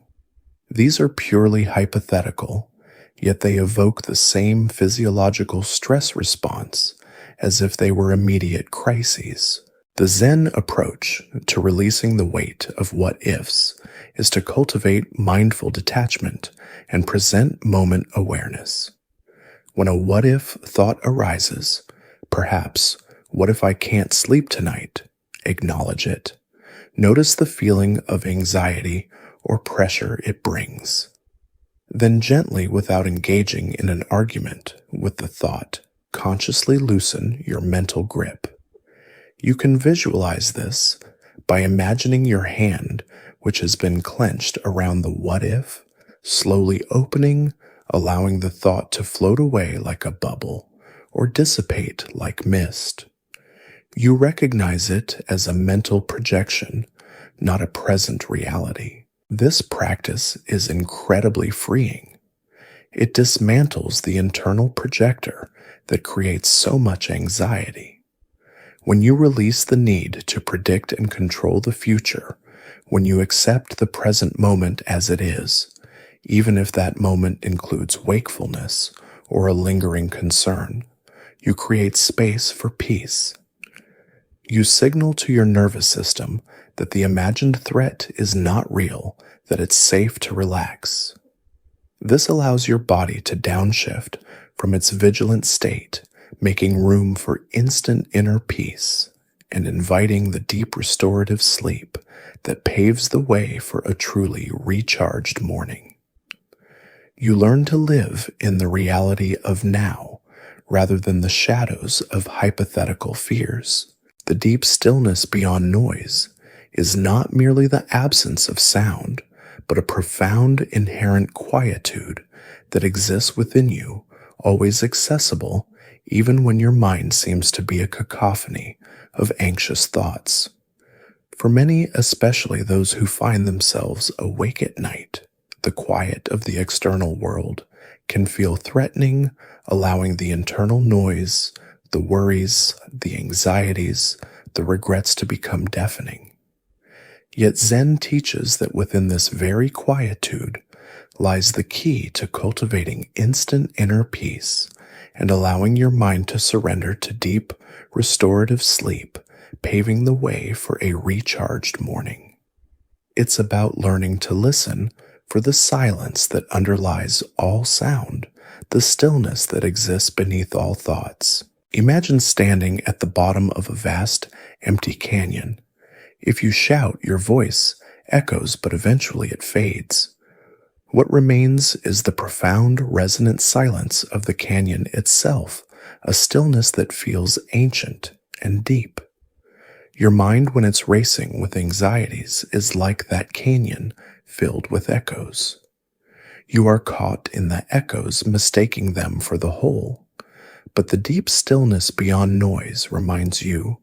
These are purely hypothetical, yet they evoke the same physiological stress response as if they were immediate crises. The Zen approach to releasing the weight of what-ifs is to cultivate mindful detachment and present moment awareness. When a what-if thought arises, perhaps, "What if I can't sleep tonight?" Acknowledge it. Notice the feeling of anxiety or pressure it brings. Then gently, without engaging in an argument with the thought, consciously loosen your mental grip. You can visualize this by imagining your hand, which has been clenched around the what if, slowly opening, allowing the thought to float away like a bubble or dissipate like mist. You recognize it as a mental projection, not a present reality. This practice is incredibly freeing. It dismantles the internal projector that creates so much anxiety. When you release the need to predict and control the future, when you accept the present moment as it is, even if that moment includes wakefulness or a lingering concern, you create space for peace. You signal to your nervous system that the imagined threat is not real, that it's safe to relax. This allows your body to downshift from its vigilant state, making room for instant inner peace and inviting the deep restorative sleep that paves the way for a truly recharged morning. You learn to live in the reality of now rather than the shadows of hypothetical fears. The deep stillness beyond noise is not merely the absence of sound, but a profound inherent quietude that exists within you, always accessible, even when your mind seems to be a cacophony of anxious thoughts. For many, especially those who find themselves awake at night, the quiet of the external world can feel threatening, allowing the internal noise, the worries, the anxieties, the regrets to become deafening. Yet Zen teaches that within this very quietude lies the key to cultivating instant inner peace and allowing your mind to surrender to deep, restorative sleep, paving the way for a recharged morning. It's about learning to listen for the silence that underlies all sound, the stillness that exists beneath all thoughts. Imagine standing at the bottom of a vast, empty canyon. If you shout, your voice echoes, but eventually it fades. What remains is the profound, resonant silence of the canyon itself, a stillness that feels ancient and deep. Your mind, when it's racing with anxieties, is like that canyon filled with echoes. You are caught in the echoes, mistaking them for the whole. But the deep stillness beyond noise reminds you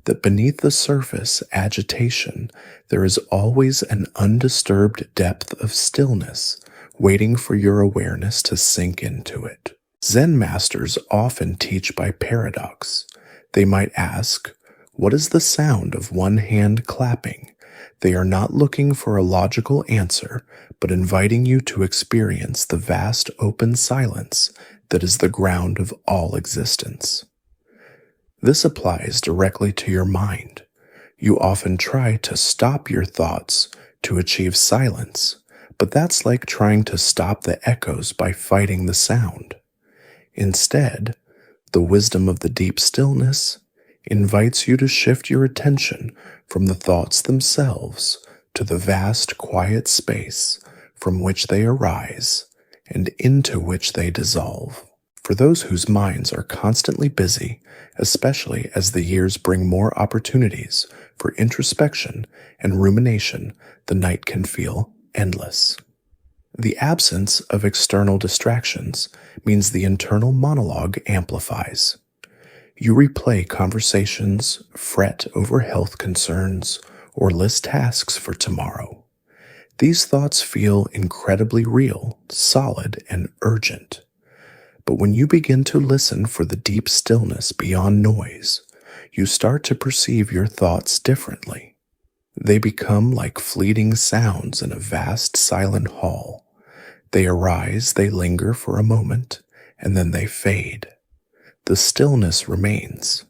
that beneath the surface agitation, there is always an undisturbed depth of stillness waiting for your awareness to sink into it. Zen masters often teach by paradox. They might ask, What is the sound of one hand clapping? They are not looking for a logical answer, but inviting you to experience the vast open silence that is the ground of all existence. This applies directly to your mind. You often try to stop your thoughts to achieve silence, but that's like trying to stop the echoes by fighting the sound. Instead, the wisdom of the deep stillness invites you to shift your attention from the thoughts themselves to the vast quiet space from which they arise and into which they dissolve. For those whose minds are constantly busy, especially as the years bring more opportunities for introspection and rumination, the night can feel endless. The absence of external distractions means the internal monologue amplifies. You replay conversations, fret over health concerns, or list tasks for tomorrow. These thoughts feel incredibly real, solid, and urgent. But when you begin to listen for the deep stillness beyond noise, you start to perceive your thoughts differently. They become like fleeting sounds in a vast silent hall. They arise, they linger for a moment, and then they fade. The stillness remains.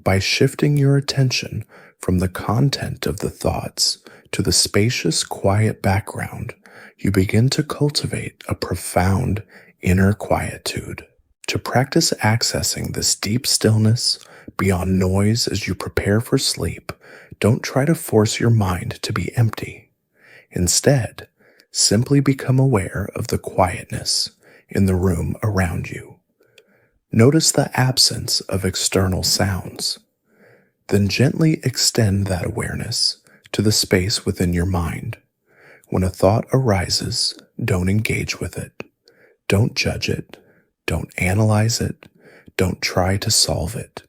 By shifting your attention from the content of the thoughts to the spacious, quiet background, you begin to cultivate a profound inner quietude. To practice accessing this deep stillness beyond noise as you prepare for sleep, don't try to force your mind to be empty. Instead, simply become aware of the quietness in the room around you. Notice the absence of external sounds. Then gently extend that awareness to the space within your mind. When a thought arises, don't engage with it. Don't judge it. Don't analyze it. Don't try to solve it.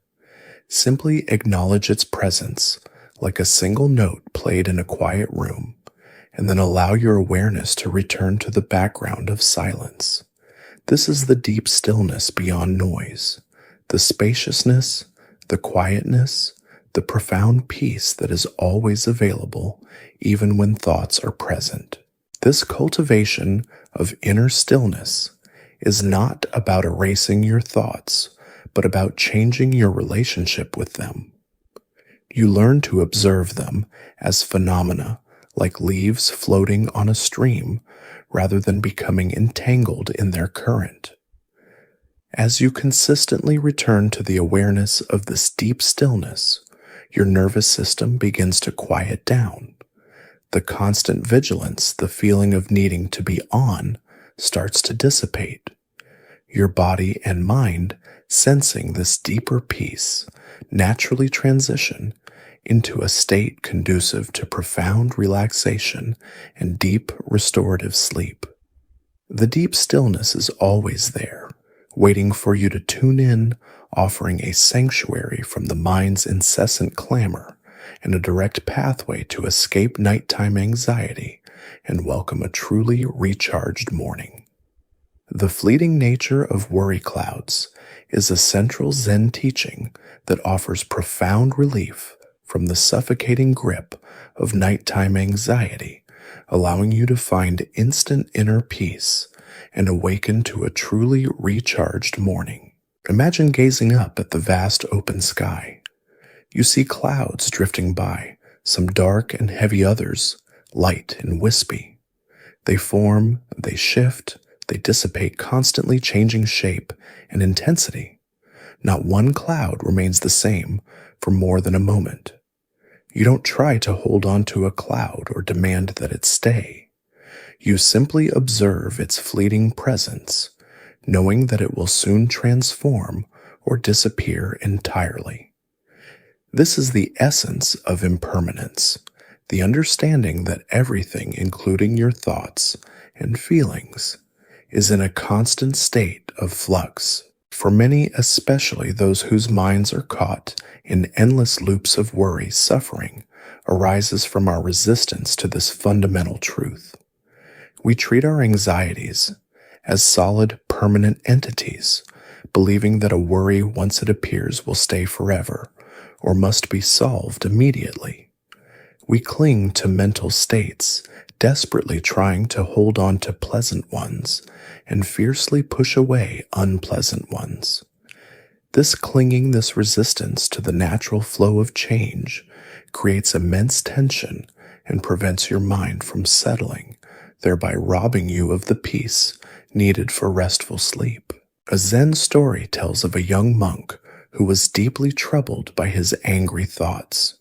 Simply acknowledge its presence like a single note played in a quiet room, and then allow your awareness to return to the background of silence. This is the deep stillness beyond noise, the spaciousness, the quietness, the profound peace that is always available even when thoughts are present. This cultivation of inner stillness is not about erasing your thoughts, but about changing your relationship with them. You learn to observe them as phenomena, like leaves floating on a stream, rather than becoming entangled in their current. As you consistently return to the awareness of this deep stillness, your nervous system begins to quiet down. The constant vigilance, the feeling of needing to be on, starts to dissipate. Your body and mind, sensing this deeper peace, naturally transition into a state conducive to profound relaxation and deep restorative sleep. The deep stillness is always there, waiting for you to tune in, offering a sanctuary from the mind's incessant clamor and a direct pathway to escape nighttime anxiety and welcome a truly recharged morning. The fleeting nature of worry clouds is a central Zen teaching that offers profound relief from the suffocating grip of nighttime anxiety, allowing you to find instant inner peace and awaken to a truly recharged morning. Imagine gazing up at the vast open sky. You see clouds drifting by, some dark and heavy, others light and wispy. They form, they shift, they dissipate, constantly changing shape and intensity. Not one cloud remains the same for more than a moment. You don't try to hold on to a cloud or demand that it stay. You simply observe its fleeting presence, knowing that it will soon transform or disappear entirely. This is the essence of impermanence, the understanding that everything, including your thoughts and feelings, is in a constant state of flux. For many, especially those whose minds are caught in endless loops of worry, suffering arises from our resistance to this fundamental truth. We treat our anxieties as solid, permanent entities, believing that a worry, once it appears, will stay forever, or must be solved immediately. We cling to mental states, desperately trying to hold on to pleasant ones and fiercely push away unpleasant ones. This clinging, this resistance to the natural flow of change creates immense tension and prevents your mind from settling, thereby robbing you of the peace needed for restful sleep. A Zen story tells of a young monk who was deeply troubled by his angry thoughts.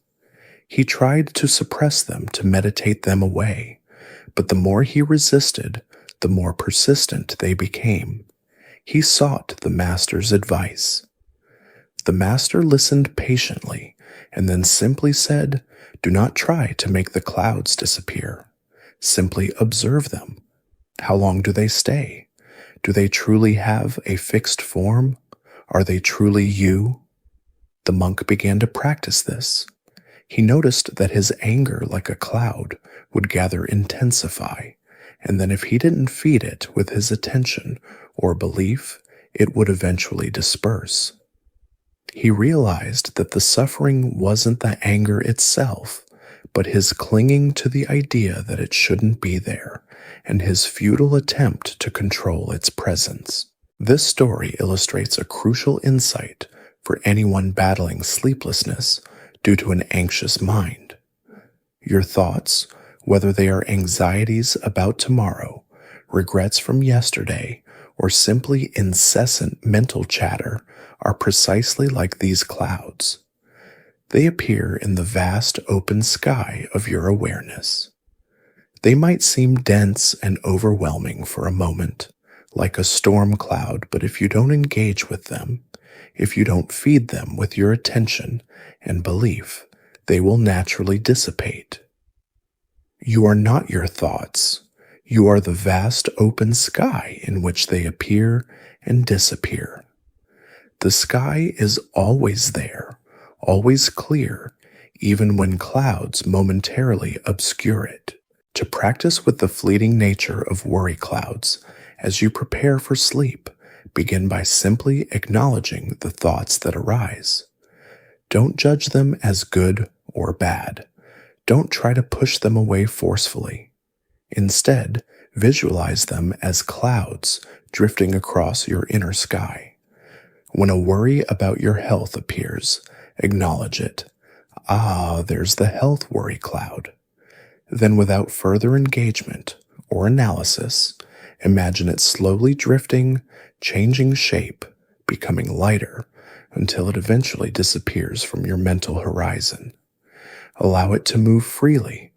He tried to suppress them, to meditate them away, but the more he resisted, the more persistent they became. He sought the master's advice. The master listened patiently and then simply said, "Do not try to make the clouds disappear. Simply observe them. How long do they stay? Do they truly have a fixed form? Are they truly you?" The monk began to practice this. He noticed that his anger, like a cloud, would gather intensify, and then if he didn't feed it with his attention or belief, it would eventually disperse. He realized that the suffering wasn't the anger itself, but his clinging to the idea that it shouldn't be there, and his futile attempt to control its presence. This story illustrates a crucial insight for anyone battling sleeplessness due to an anxious mind. Your thoughts, whether they are anxieties about tomorrow, regrets from yesterday, or simply incessant mental chatter, are precisely like these clouds. They appear in the vast open sky of your awareness. They might seem dense and overwhelming for a moment, like a storm cloud, but if you don't engage with them, if you don't feed them with your attention and belief, they will naturally dissipate. You are not your thoughts. You are the vast open sky in which they appear and disappear. The sky is always there, always clear, even when clouds momentarily obscure it. To practice with the fleeting nature of worry clouds as you prepare for sleep, begin by simply acknowledging the thoughts that arise. Don't judge them as good or bad. Don't try to push them away forcefully. Instead, visualize them as clouds drifting across your inner sky. When a worry about your health appears, acknowledge it. Ah, there's the health worry cloud. Then, without further engagement or analysis, imagine it slowly drifting, changing shape, becoming lighter, until it eventually disappears from your mental horizon. Allow it to move freely,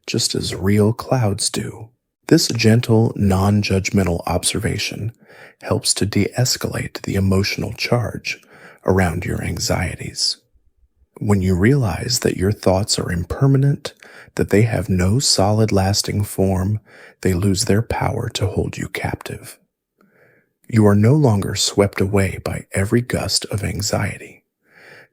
just as real clouds do. This gentle, non-judgmental observation helps to de-escalate the emotional charge around your anxieties. When you realize that your thoughts are impermanent, that they have no solid lasting form, they lose their power to hold you captive. You are no longer swept away by every gust of anxiety.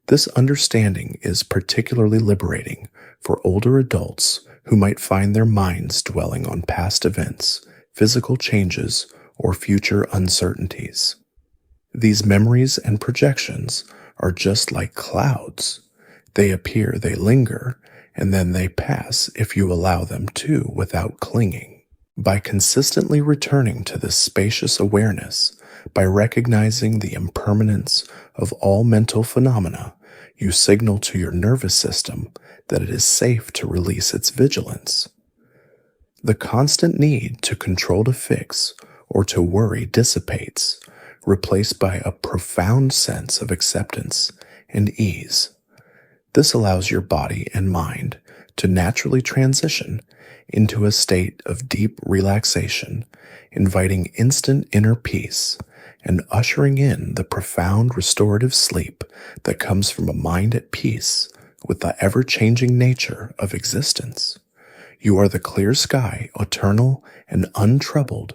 This understanding is particularly liberating for older adults who might find their minds dwelling on past events, physical changes, or future uncertainties. These memories and projections are just like clouds. They appear, they linger, and then they pass if you allow them to without clinging. By consistently returning to this spacious awareness, by recognizing the impermanence of all mental phenomena, you signal to your nervous system that it is safe to release its vigilance. The constant need to control, to fix, or to worry dissipates, replaced by a profound sense of acceptance and ease. This allows your body and mind to naturally transition into a state of deep relaxation, inviting instant inner peace and ushering in the profound restorative sleep that comes from a mind at peace with the ever-changing nature of existence. You are the clear sky, eternal and untroubled,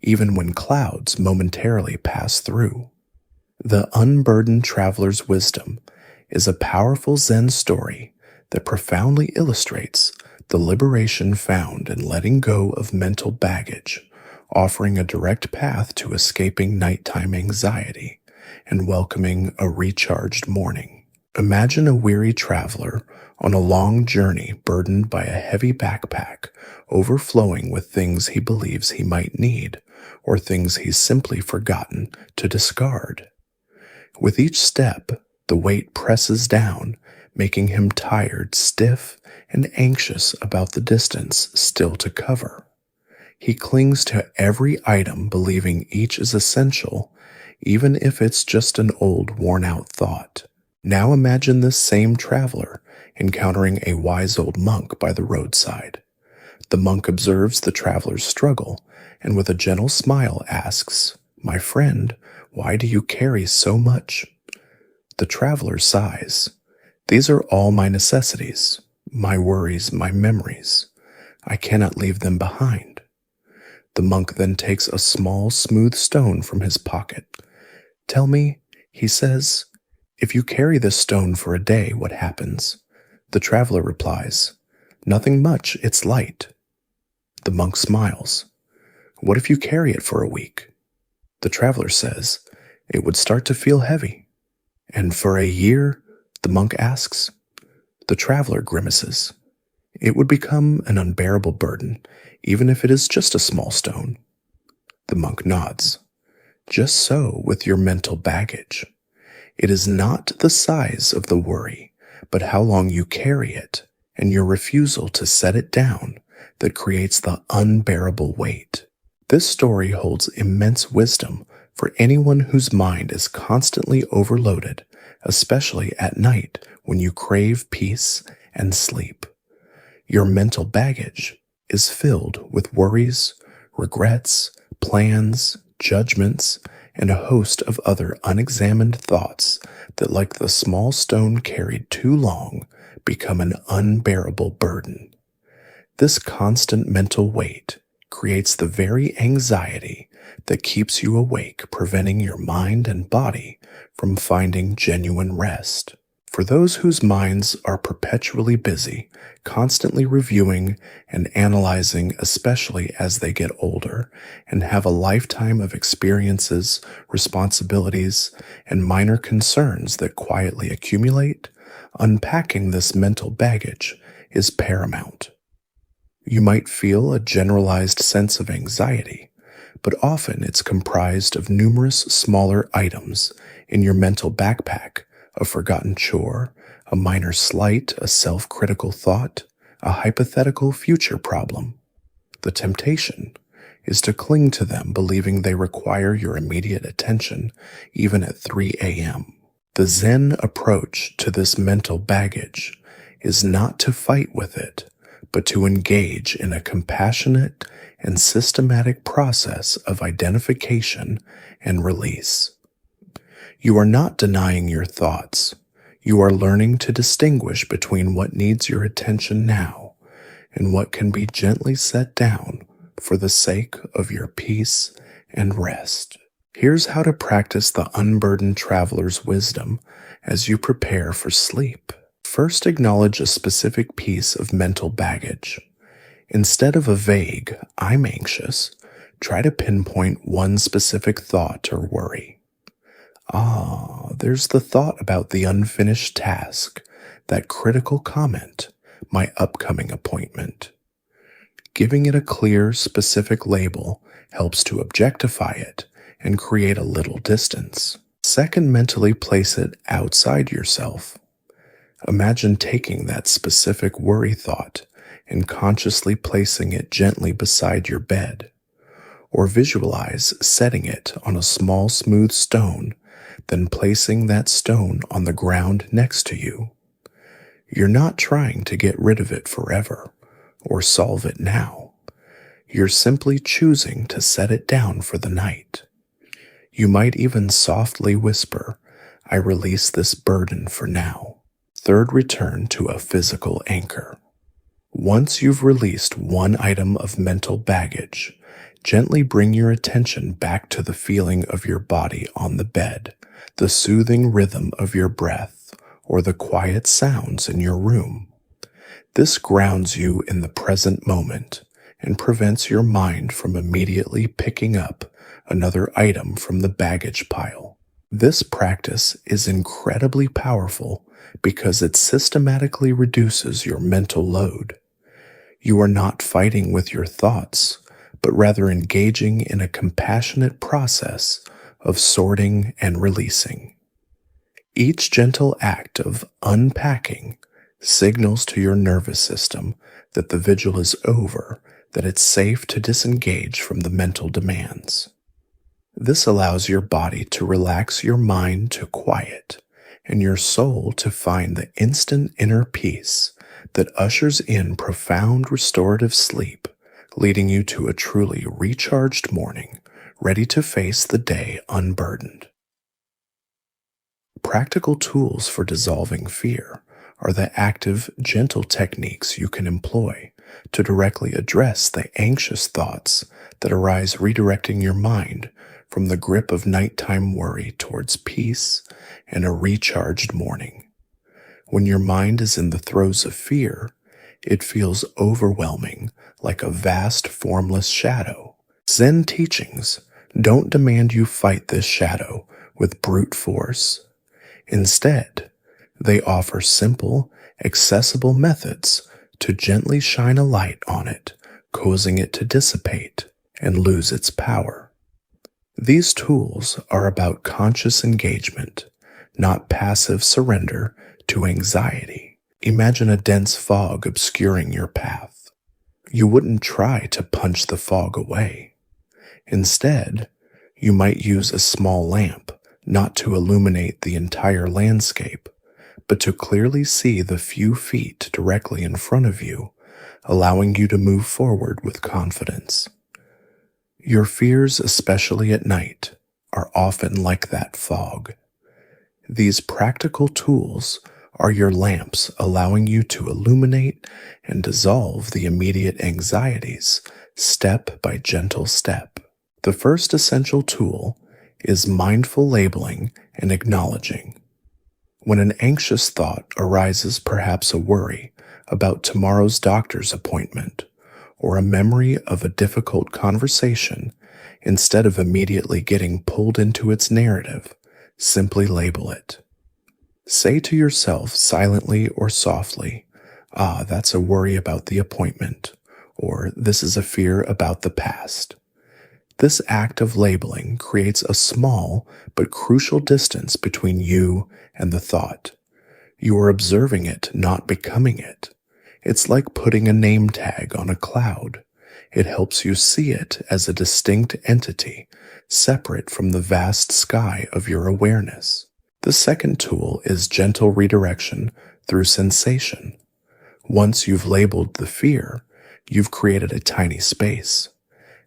even when clouds momentarily pass through. The Unburdened Traveler's Wisdom is a powerful Zen story that profoundly illustrates the liberation found in letting go of mental baggage, offering a direct path to escaping nighttime anxiety and welcoming a recharged morning. Imagine a weary traveler on a long journey burdened by a heavy backpack overflowing with things he believes he might need or things he's simply forgotten to discard. With each step, the weight presses down, making him tired, stiff, and anxious about the distance still to cover. He clings to every item, believing each is essential, even if it's just an old, worn-out thought. Now imagine this same traveler encountering a wise old monk by the roadside. The monk observes the traveler's struggle and with a gentle smile asks, "My friend, why do you carry so much?" The traveler sighs. "These are all my necessities, my worries, my memories. I cannot leave them behind." The monk then takes a small, smooth stone from his pocket. "Tell me," he says, "if you carry this stone for a day, what happens?" The traveler replies, "Nothing much, it's light." The monk smiles. "What if you carry it for a week?" The traveler says, "It would start to feel heavy." "And for a year?" the monk asks. The traveler grimaces. "It would become an unbearable burden, even if it is just a small stone." The monk nods. Just so with your mental baggage. It is not the size of the worry, but how long you carry it and your refusal to set it down that creates the unbearable weight. This story holds immense wisdom for anyone whose mind is constantly overloaded, especially at night when you crave peace and sleep. Your mental baggage is filled with worries, regrets, plans, judgments, and a host of other unexamined thoughts that, like the small stone carried too long, become an unbearable burden. This constant mental weight creates the very anxiety that keeps you awake, preventing your mind and body from finding genuine rest. For those whose minds are perpetually busy, constantly reviewing and analyzing, especially as they get older and have a lifetime of experiences, responsibilities, and minor concerns that quietly accumulate, unpacking this mental baggage is paramount. You might feel a generalized sense of anxiety, but often it's comprised of numerous smaller items in your mental backpack: a forgotten chore, a minor slight, a self-critical thought, a hypothetical future problem. The temptation is to cling to them, believing they require your immediate attention, even at 3 a.m. The Zen approach to this mental baggage is not to fight with it, but to engage in a compassionate and systematic process of identification and release. You are not denying your thoughts. You are learning to distinguish between what needs your attention now and what can be gently set down for the sake of your peace and rest. Here's how to practice the unburdened traveler's wisdom as you prepare for sleep. First, acknowledge a specific piece of mental baggage. Instead of a vague, "I'm anxious," try to pinpoint one specific thought or worry. There's the thought about the unfinished task, that critical comment, my upcoming appointment. Giving it a clear, specific label helps to objectify it and create a little distance. Second, mentally place it outside yourself. Imagine taking that specific worry thought and consciously placing it gently beside your bed, or visualize setting it on a small, smooth stone, then placing that stone on the ground next to you. You're not trying to get rid of it forever or solve it now. You're simply choosing to set it down for the night. You might even softly whisper, "I release this burden for now." Third, return to a physical anchor. Once you've released one item of mental baggage, gently bring your attention back to the feeling of your body on the bed, the soothing rhythm of your breath, or the quiet sounds in your room. This grounds you in the present moment and prevents your mind from immediately picking up another item from the baggage pile. This practice is incredibly powerful because it systematically reduces your mental load. You are not fighting with your thoughts, but rather engaging in a compassionate process of sorting and releasing. Each gentle act of unpacking signals to your nervous system that the vigil is over, that it's safe to disengage from the mental demands. This allows your body to relax, your mind to quiet, and your soul to find the instant inner peace that ushers in profound restorative sleep, leading you to a truly recharged morning, ready to face the day unburdened. Practical tools for dissolving fear are the active, gentle techniques you can employ to directly address the anxious thoughts that arise, redirecting your mind from the grip of nighttime worry towards peace and a recharged morning. When your mind is in the throes of fear, it feels overwhelming, like a vast, formless shadow. Zen teachings don't demand you fight this shadow with brute force. Instead, they offer simple, accessible methods to gently shine a light on it, causing it to dissipate and lose its power. These tools are about conscious engagement, not passive surrender to anxiety. Imagine a dense fog obscuring your path. You wouldn't try to punch the fog away. Instead, you might use a small lamp, not to illuminate the entire landscape, but to clearly see the few feet directly in front of you, allowing you to move forward with confidence. Your fears, especially at night, are often like that fog. These practical tools are your lamps, allowing you to illuminate and dissolve the immediate anxieties step by gentle step. The first essential tool is mindful labeling and acknowledging. When an anxious thought arises, perhaps a worry about tomorrow's doctor's appointment or a memory of a difficult conversation, instead of immediately getting pulled into its narrative, simply label it. Say to yourself silently or softly, that's a worry about the appointment, or this is a fear about the past. This act of labeling creates a small but crucial distance between you and the thought. You are observing it, not becoming it. It's like putting a name tag on a cloud. It helps you see it as a distinct entity, separate from the vast sky of your awareness. The second tool is gentle redirection through sensation. Once you've labeled the fear, you've created a tiny space.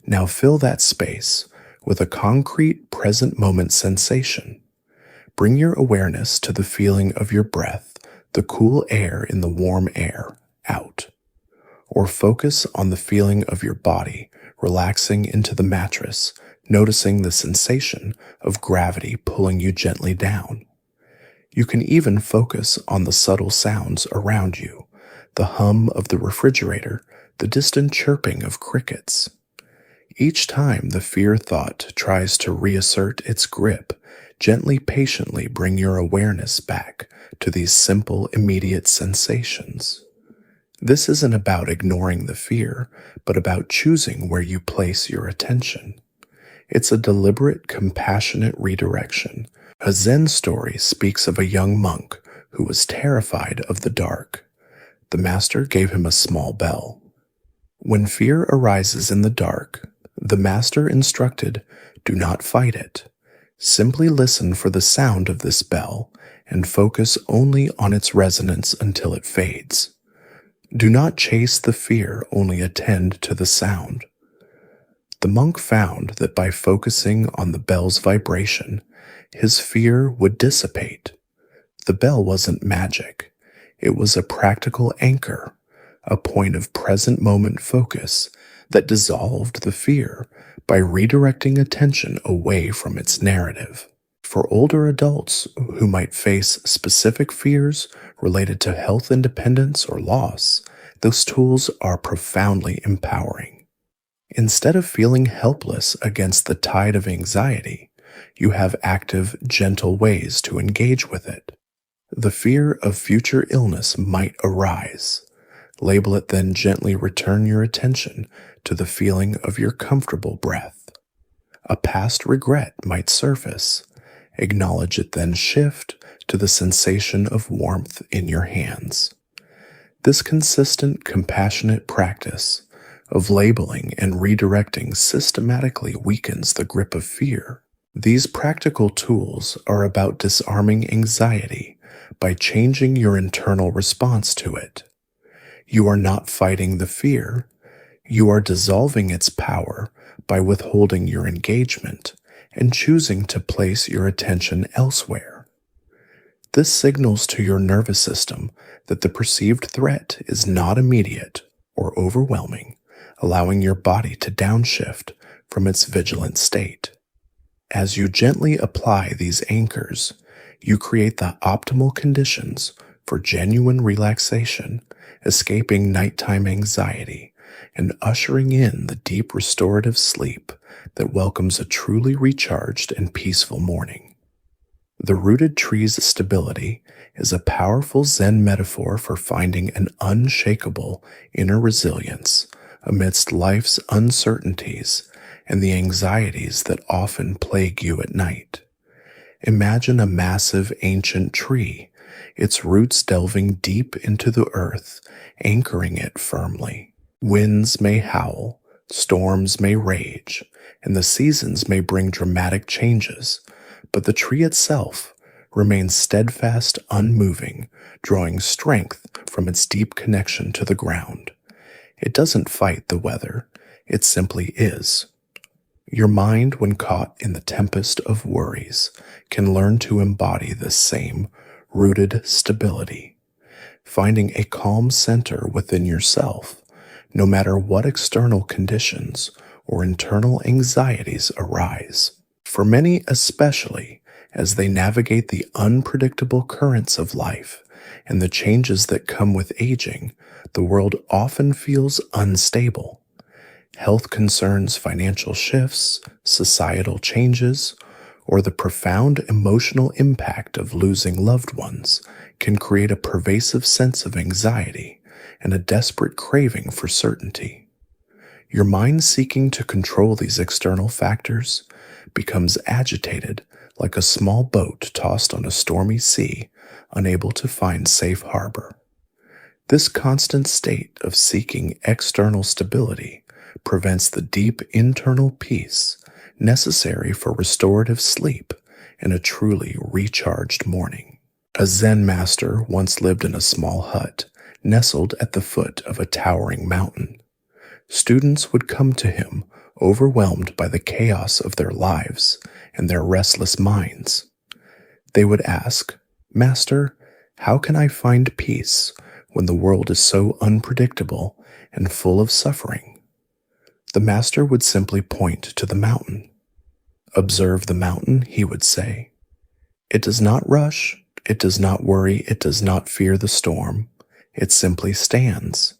Now fill that space with a concrete present moment sensation. Bring your awareness to the feeling of your breath, the cool air in the warm air, out. Or focus on the feeling of your body relaxing into the mattress, noticing the sensation of gravity pulling you gently down. You can even focus on the subtle sounds around you, the hum of the refrigerator, the distant chirping of crickets. Each time the fear thought tries to reassert its grip, gently, patiently bring your awareness back to these simple, immediate sensations. This isn't about ignoring the fear, but about choosing where you place your attention. It's a deliberate, compassionate redirection. A Zen story speaks of a young monk who was terrified of the dark. The master gave him a small bell. When fear arises in the dark, the master instructed, do not fight it. Simply listen for the sound of this bell and focus only on its resonance until it fades. Do not chase the fear, only attend to the sound. The monk found that by focusing on the bell's vibration, his fear would dissipate. The bell wasn't magic. It was a practical anchor, a point of present moment focus that dissolved the fear by redirecting attention away from its narrative. For older adults who might face specific fears related to health, independence, or loss, those tools are profoundly empowering. Instead of feeling helpless against the tide of anxiety, you have active, gentle ways to engage with it. The fear of future illness might arise. Label it, then gently return your attention to the feeling of your comfortable breath. A past regret might surface. Acknowledge it, then shift to the sensation of warmth in your hands. This consistent, compassionate practice of labeling and redirecting systematically weakens the grip of fear. These practical tools are about disarming anxiety by changing your internal response to it. You are not fighting the fear. You are dissolving its power by withholding your engagement and choosing to place your attention elsewhere. This signals to your nervous system that the perceived threat is not immediate or overwhelming, allowing your body to downshift from its vigilant state. As you gently apply these anchors, you create the optimal conditions for genuine relaxation, escaping nighttime anxiety, and ushering in the deep restorative sleep that welcomes a truly recharged and peaceful morning. The rooted tree's stability is a powerful Zen metaphor for finding an unshakable inner resilience amidst life's uncertainties and the anxieties that often plague you at night. Imagine a massive ancient tree, its roots delving deep into the earth, anchoring it firmly. Winds may howl, storms may rage, and the seasons may bring dramatic changes, but the tree itself remains steadfast, unmoving, drawing strength from its deep connection to the ground. It doesn't fight the weather, it simply is. Your mind, when caught in the tempest of worries, can learn to embody this same rooted stability, finding a calm center within yourself, no matter what external conditions or internal anxieties arise. For many especially, as they navigate the unpredictable currents of life and the changes that come with aging, the world often feels unstable. Health concerns, financial shifts, societal changes, or the profound emotional impact of losing loved ones can create a pervasive sense of anxiety and a desperate craving for certainty. Your mind, seeking to control these external factors, becomes agitated like a small boat tossed on a stormy sea, unable to find safe harbor. This constant state of seeking external stability prevents the deep internal peace necessary for restorative sleep and a truly recharged morning. A Zen master once lived in a small hut nestled at the foot of a towering mountain. Students would come to him, overwhelmed by the chaos of their lives and their restless minds. They would ask, "Master, how can I find peace when the world is so unpredictable and full of suffering?" The master would simply point to the mountain. "Observe the mountain," he would say. "It does not rush, it does not worry, it does not fear the storm. It simply stands.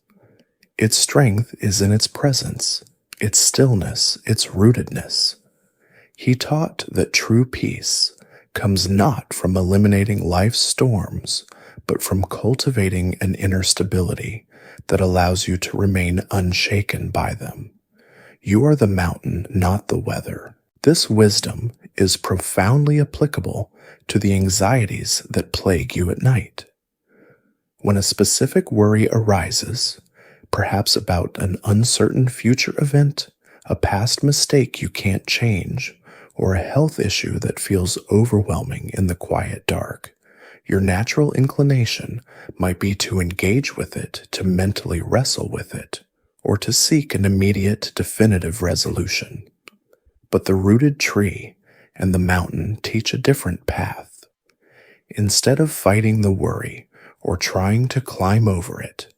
Its strength is in its presence, its stillness, its rootedness." He taught that true peace comes not from eliminating life's storms, but from cultivating an inner stability that allows you to remain unshaken by them. You are the mountain, not the weather. This wisdom is profoundly applicable to the anxieties that plague you at night. When a specific worry arises, perhaps about an uncertain future event, a past mistake you can't change, or a health issue that feels overwhelming in the quiet dark, your natural inclination might be to engage with it, to mentally wrestle with it, or to seek an immediate, definitive resolution. But the rooted tree and the mountain teach a different path. Instead of fighting the worry or trying to climb over it,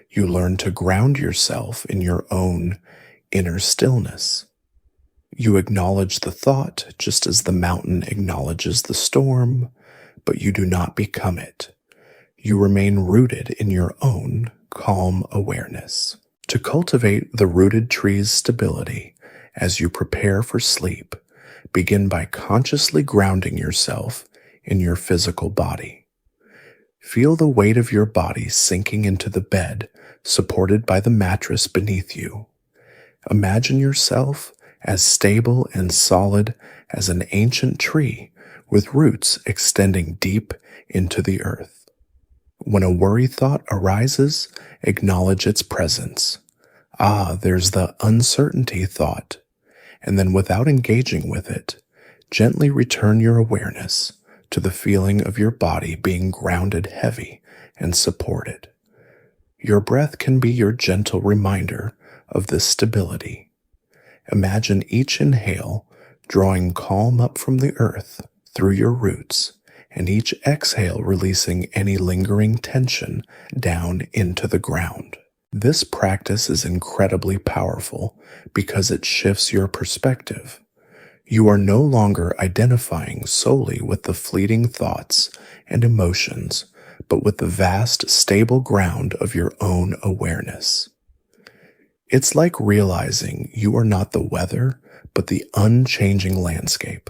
you learn to ground yourself in your own inner stillness. You acknowledge the thought just as the mountain acknowledges the storm, but you do not become it. You remain rooted in your own calm awareness. To cultivate the rooted tree's stability as you prepare for sleep, begin by consciously grounding yourself in your physical body. Feel the weight of your body sinking into the bed, supported by the mattress beneath you. Imagine yourself as stable and solid as an ancient tree with roots extending deep into the earth. When a worry thought arises, acknowledge its presence. There's the uncertainty thought. And then, without engaging with it, gently return your awareness to the feeling of your body being grounded heavy and supported. Your breath can be your gentle reminder of this stability. Imagine each inhale drawing calm up from the earth through your roots, and each exhale releasing any lingering tension down into the ground. This practice is incredibly powerful because it shifts your perspective. You are no longer identifying solely with the fleeting thoughts and emotions, but with the vast, stable ground of your own awareness. It's like realizing you are not the weather, but the unchanging landscape.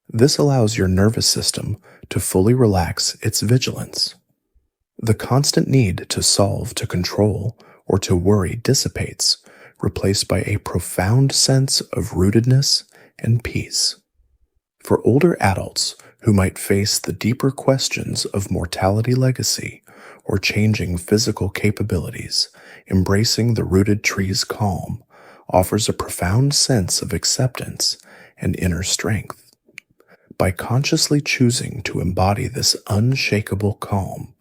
This allows your nervous system to fully relax its vigilance. The constant need to solve, to control, or to worry dissipates, replaced by a profound sense of rootedness and peace. For older adults who might face the deeper questions of mortality legacy or changing physical capabilities, embracing the rooted tree's calm offers a profound sense of acceptance and inner strength. By consciously choosing to embody this unshakable calm,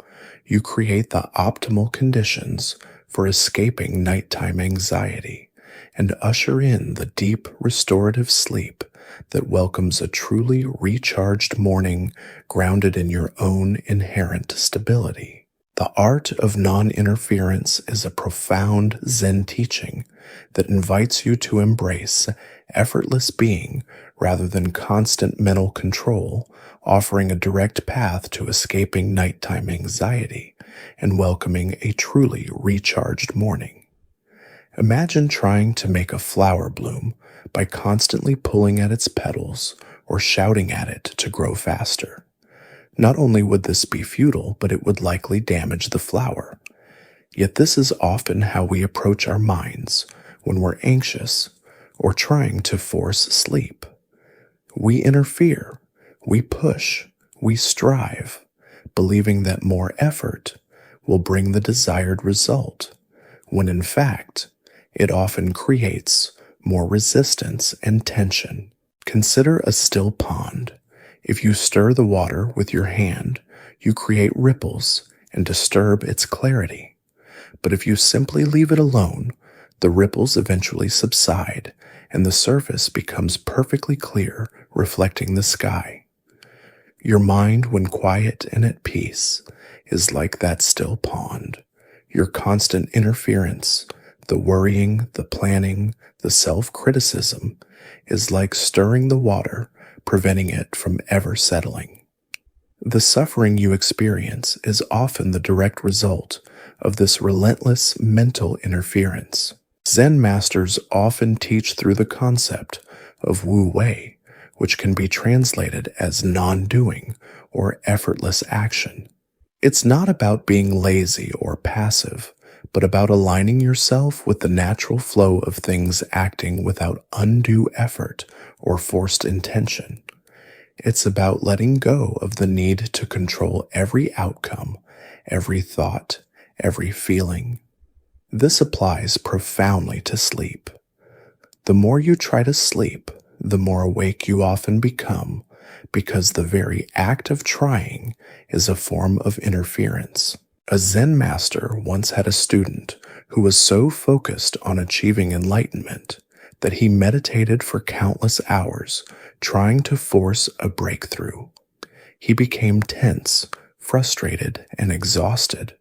you create the optimal conditions for escaping nighttime anxiety and usher in the deep restorative sleep that welcomes a truly recharged morning grounded in your own inherent stability. The art of non-interference is a profound Zen teaching that invites you to embrace effortless being rather than constant mental control, offering a direct path to escaping nighttime anxiety and welcoming a truly recharged morning. Imagine trying to make a flower bloom by constantly pulling at its petals or shouting at it to grow faster. Not only would this be futile, but it would likely damage the flower. Yet this is often how we approach our minds when we're anxious or trying to force sleep. We interfere, we push, we strive, believing that more effort will bring the desired result, when in fact, it often creates more resistance and tension. Consider a still pond. If you stir the water with your hand, you create ripples and disturb its clarity. But if you simply leave it alone, the ripples eventually subside and the surface becomes perfectly clear, reflecting the sky. Your mind, when quiet and at peace, is like that still pond. Your constant interference, the worrying, the planning, the self-criticism, is like stirring the water, preventing it from ever settling. The suffering you experience is often the direct result of this relentless mental interference. Zen masters often teach through the concept of Wu Wei, which can be translated as non-doing or effortless action. It's not about being lazy or passive, but about aligning yourself with the natural flow of things, acting without undue effort or forced intention. It's about letting go of the need to control every outcome, every thought, every feeling. This applies profoundly to sleep. The more you try to sleep, the more awake you often become, because the very act of trying is a form of interference. A Zen master once had a student who was so focused on achieving enlightenment that he meditated for countless hours, trying to force a breakthrough. He became tense, frustrated, and exhausted.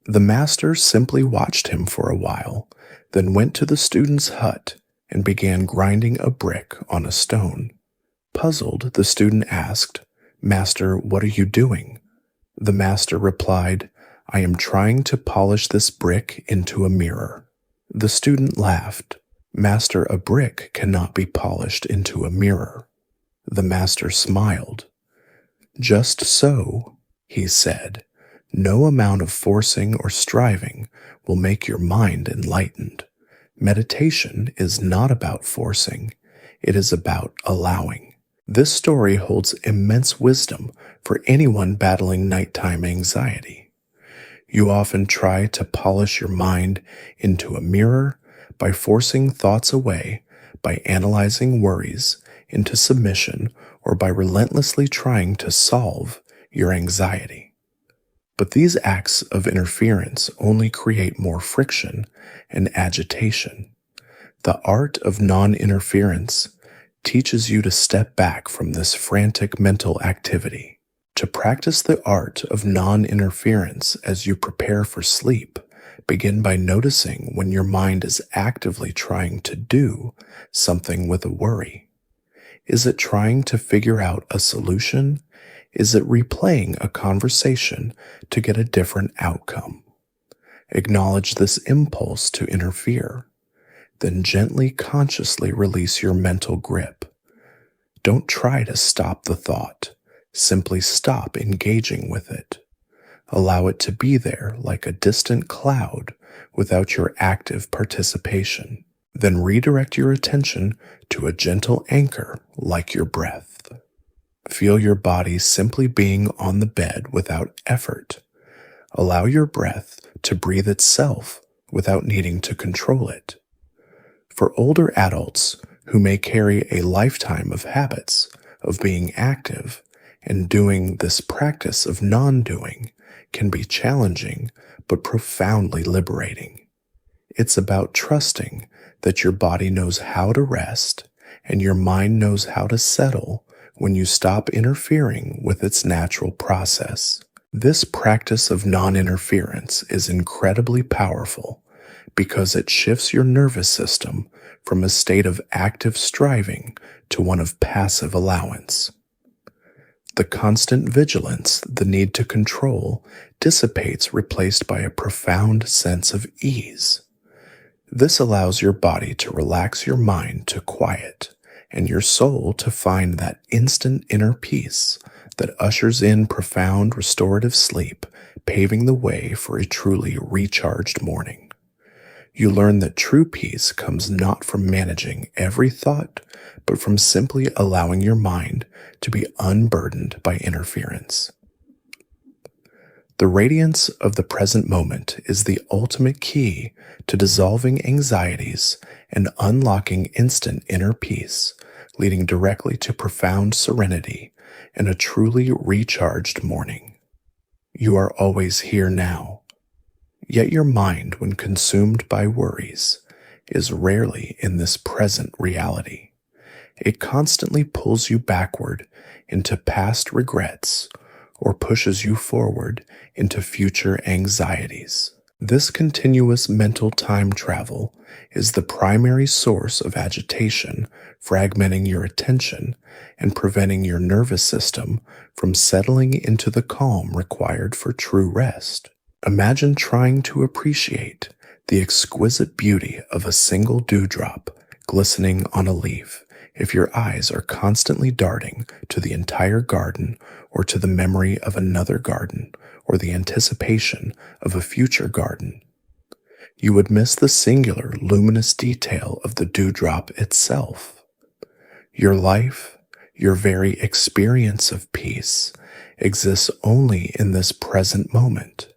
The master simply watched him for a while, then went to the student's hut and began grinding a brick on a stone. Puzzled, the student asked, "Master, what are you doing?" The master replied, "I am trying to polish this brick into a mirror." The student laughed. Master, a brick cannot be polished into a mirror. The master smiled. Just so, he said, no amount of forcing or striving will make your mind enlightened. Meditation is not about forcing, it is about allowing. This story holds immense wisdom for anyone battling nighttime anxiety. You often try to polish your mind into a mirror by forcing thoughts away, by analyzing worries into submission, or by relentlessly trying to solve your anxiety. But these acts of interference only create more friction and agitation. The art of non-interference teaches you to step back from this frantic mental activity. To practice the art of non-interference as you prepare for sleep, begin by noticing when your mind is actively trying to do something with a worry. Is it trying to figure out a solution? Is it replaying a conversation to get a different outcome? Acknowledge this impulse to interfere. Then gently, consciously release your mental grip. Don't try to stop the thought. Simply stop engaging with it. Allow it to be there like a distant cloud without your active participation. Then redirect your attention to a gentle anchor like your breath. Feel your body simply being on the bed without effort. Allow your breath to breathe itself without needing to control it. For older adults who may carry a lifetime of habits of being active, and doing this practice of non-doing can be challenging but profoundly liberating. It's about trusting that your body knows how to rest and your mind knows how to settle when you stop interfering with its natural process. This practice of non-interference is incredibly powerful because it shifts your nervous system from a state of active striving to one of passive allowance. The constant vigilance, the need to control, dissipates, replaced by a profound sense of ease. This allows your body to relax, your mind to quiet, and your soul to find that instant inner peace that ushers in profound restorative sleep, paving the way for a truly recharged morning. You learn that true peace comes not from managing every thought, but from simply allowing your mind to be unburdened by interference. The radiance of the present moment is the ultimate key to dissolving anxieties and unlocking instant inner peace, leading directly to profound serenity and a truly recharged morning. You are always here now. Yet your mind, when consumed by worries, is rarely in this present reality. It constantly pulls you backward into past regrets or pushes you forward into future anxieties. This continuous mental time travel is the primary source of agitation, fragmenting your attention and preventing your nervous system from settling into the calm required for true rest. Imagine trying to appreciate the exquisite beauty of a single dewdrop glistening on a leaf if your eyes are constantly darting to the entire garden or to the memory of another garden or the anticipation of a future garden. You would miss the singular luminous detail of the dewdrop itself. Your life, your very experience of peace, exists only in this present moment.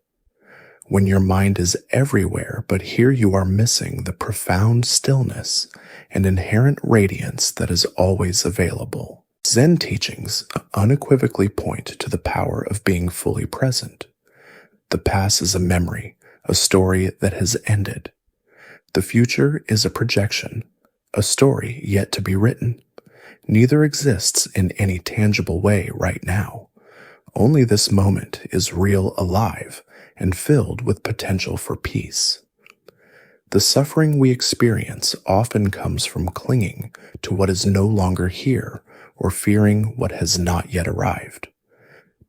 When your mind is everywhere, but here you are missing the profound stillness and inherent radiance that is always available. Zen teachings unequivocally point to the power of being fully present. The past is a memory, a story that has ended. The future is a projection, a story yet to be written. Neither exists in any tangible way right now. Only this moment is real, alive, and filled with potential for peace. The suffering we experience often comes from clinging to what is no longer here or fearing what has not yet arrived.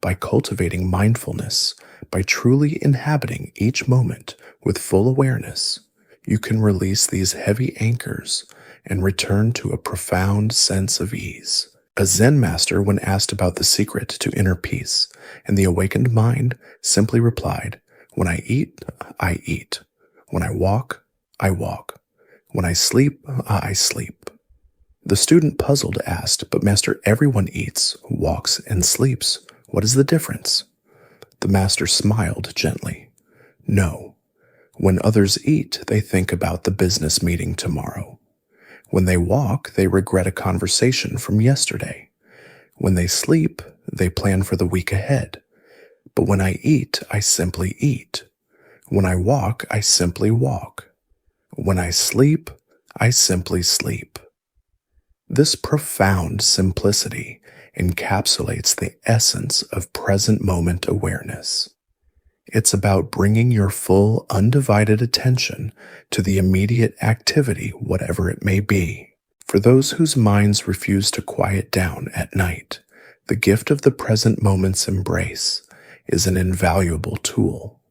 By cultivating mindfulness, by truly inhabiting each moment with full awareness, you can release these heavy anchors and return to a profound sense of ease. A Zen master, when asked about the secret to inner peace, and the awakened mind simply replied, "When I eat, I eat. When I walk, I walk. When I sleep, I sleep." The student, puzzled, asked, "But master, everyone eats, walks, and sleeps. What is the difference?" The master smiled gently. "No. When others eat, they think about the business meeting tomorrow. When they walk, they regret a conversation from yesterday. When they sleep, they plan for the week ahead. But when I eat, I simply eat. When I walk, I simply walk. When I sleep, I simply sleep." This profound simplicity encapsulates the essence of present moment awareness. It's about bringing your full, undivided attention to the immediate activity, whatever it may be. For those whose minds refuse to quiet down at night, the gift of the present moment's embrace is an invaluable tool.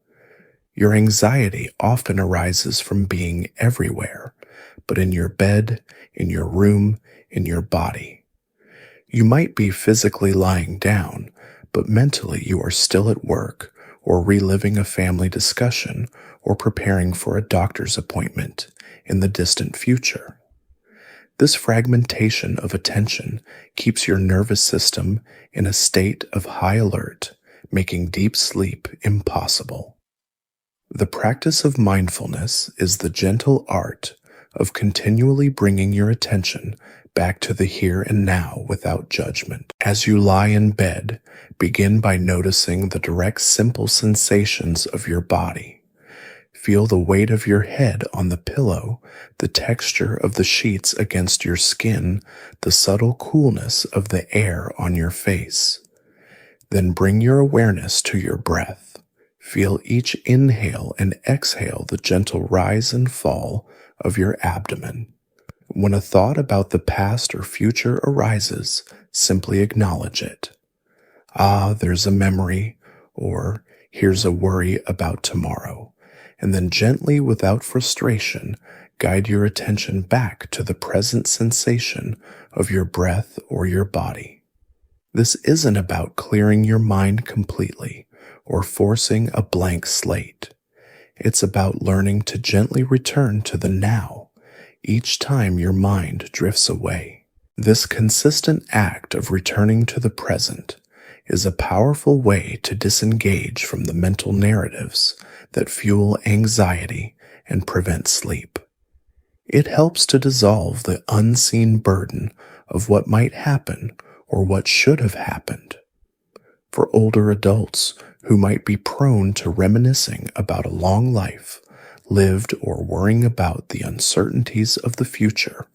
Your anxiety often arises from being everywhere, but in your bed, in your room, in your body. You might be physically lying down, but mentally you are still at work, or reliving a family discussion, or preparing for a doctor's appointment in the distant future. This fragmentation of attention keeps your nervous system in a state of high alert, making deep sleep impossible. The practice of mindfulness is the gentle art of continually bringing your attention back to the here and now without judgment. As you lie in bed, begin by noticing the direct, simple sensations of your body. Feel the weight of your head on the pillow, the texture of the sheets against your skin, the subtle coolness of the air on your face. Then bring your awareness to your breath. Feel each inhale and exhale the gentle rise and fall of your abdomen. When a thought about the past or future arises, simply acknowledge it. "Ah, there's a memory," or "Here's a worry about tomorrow." And then gently, without frustration, guide your attention back to the present sensation of your breath or your body. This isn't about clearing your mind completely or forcing a blank slate. It's about learning to gently return to the now each time your mind drifts away. This consistent act of returning to the present is a powerful way to disengage from the mental narratives that fuel anxiety and prevent sleep. It helps to dissolve the unseen burden of what might happen or what should have happened. For older adults who might be prone to reminiscing about a long life lived or worrying about the uncertainties of the future,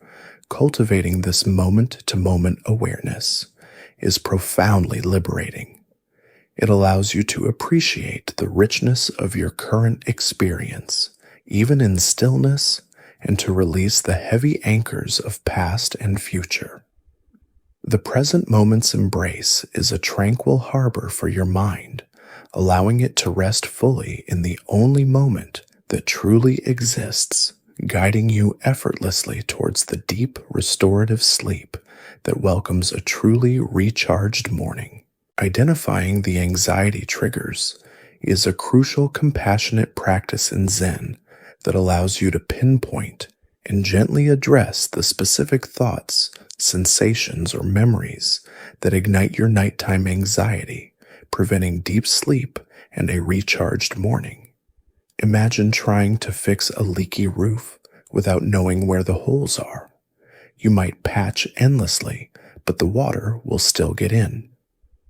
cultivating this moment-to-moment awareness is profoundly liberating. It allows you to appreciate the richness of your current experience, even in stillness, and to release the heavy anchors of past and future. The present moment's embrace is a tranquil harbor for your mind, allowing it to rest fully in the only moment that truly exists, guiding you effortlessly towards the deep, restorative sleep that welcomes a truly recharged morning. Identifying the anxiety triggers is a crucial, compassionate practice in Zen that allows you to pinpoint and gently address the specific thoughts, sensations, or memories that ignite your nighttime anxiety, preventing deep sleep and a recharged morning. Imagine trying to fix a leaky roof without knowing where the holes are. You might patch endlessly, but the water will still get in.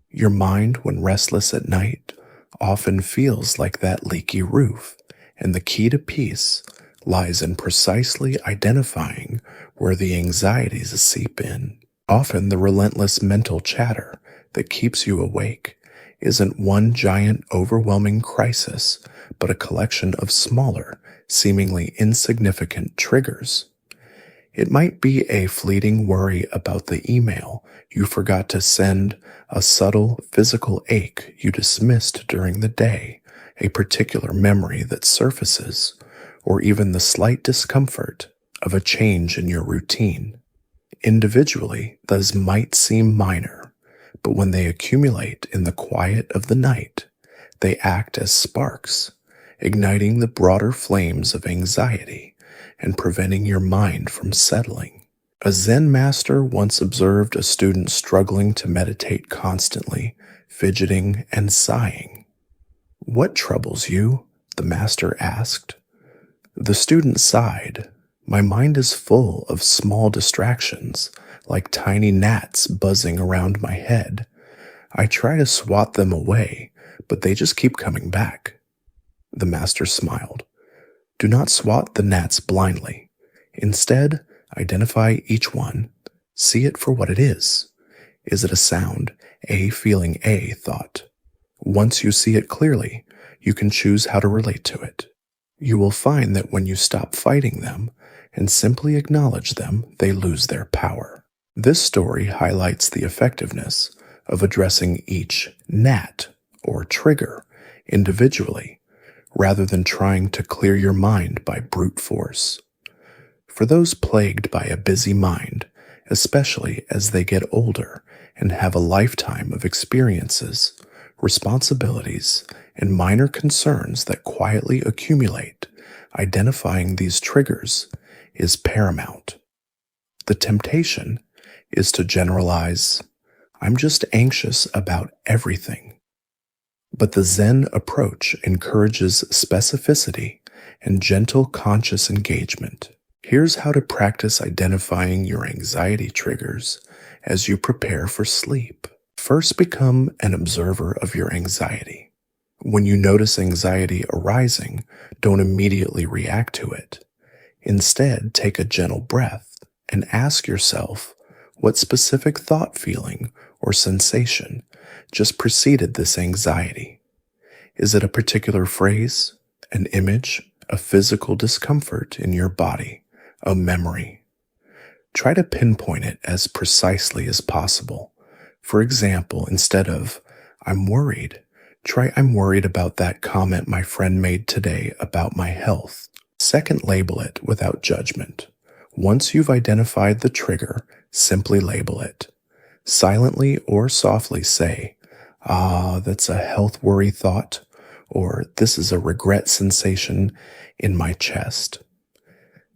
Your mind, when restless at night, often feels like that leaky roof, and the key to peace lies in precisely identifying where the anxieties seep in. Often the relentless mental chatter that keeps you awake isn't one giant, overwhelming crisis, but a collection of smaller, seemingly insignificant triggers. It might be a fleeting worry about the email you forgot to send, a subtle physical ache you dismissed during the day, a particular memory that surfaces, or even the slight discomfort of a change in your routine. Individually, those might seem minor, but when they accumulate in the quiet of the night, they act as sparks, igniting the broader flames of anxiety and preventing your mind from settling. A Zen master once observed a student struggling to meditate constantly, fidgeting and sighing. "What troubles you?" the master asked. The student sighed. "My mind is full of small distractions, like tiny gnats buzzing around my head. I try to swat them away, but they just keep coming back." The master smiled. "Do not swat the gnats blindly. Instead, identify each one. See it for what it is. Is it a sound, a feeling, a thought? Once you see it clearly, you can choose how to relate to it. You will find that when you stop fighting them and simply acknowledge them, they lose their power." This story highlights the effectiveness of addressing each gnat or trigger individually, rather than trying to clear your mind by brute force. For those plagued by a busy mind, especially as they get older and have a lifetime of experiences, responsibilities, and minor concerns that quietly accumulate, identifying these triggers is paramount. The temptation is to generalize, "I'm just anxious about everything." But the Zen approach encourages specificity and gentle conscious engagement. Here's how to practice identifying your anxiety triggers as you prepare for sleep. First, become an observer of your anxiety. When you notice anxiety arising, don't immediately react to it. Instead, take a gentle breath and ask yourself what specific thought, feeling, or sensation just preceded this anxiety. Is it a particular phrase, an image, a physical discomfort in your body, a memory? Try to pinpoint it as precisely as possible. For example, instead of "I'm worried," try "I'm worried about that comment my friend made today about my health." Second, label it without judgment. Once you've identified the trigger, simply label it. Silently or softly say, "That's a health worry thought," or "This is a regret sensation in my chest."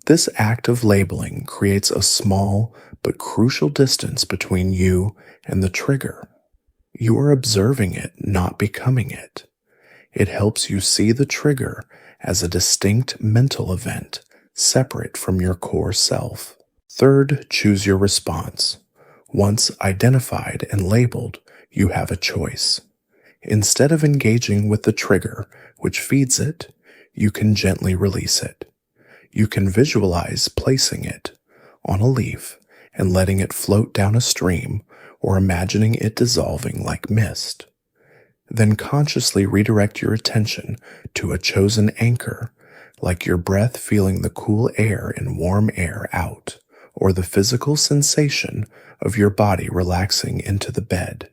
This act of labeling creates a small but crucial distance between you and the trigger. You are observing it, not becoming it. It helps you see the trigger as a distinct mental event, separate from your core self. Third, choose your response. Once identified and labeled, you have a choice. Instead of engaging with the trigger, which feeds it, you can gently release it. You can visualize placing it on a leaf and letting it float down a stream, or imagining it dissolving like mist. Then consciously redirect your attention to a chosen anchor, like your breath feeling the cool air and warm air out, or the physical sensation of your body relaxing into the bed.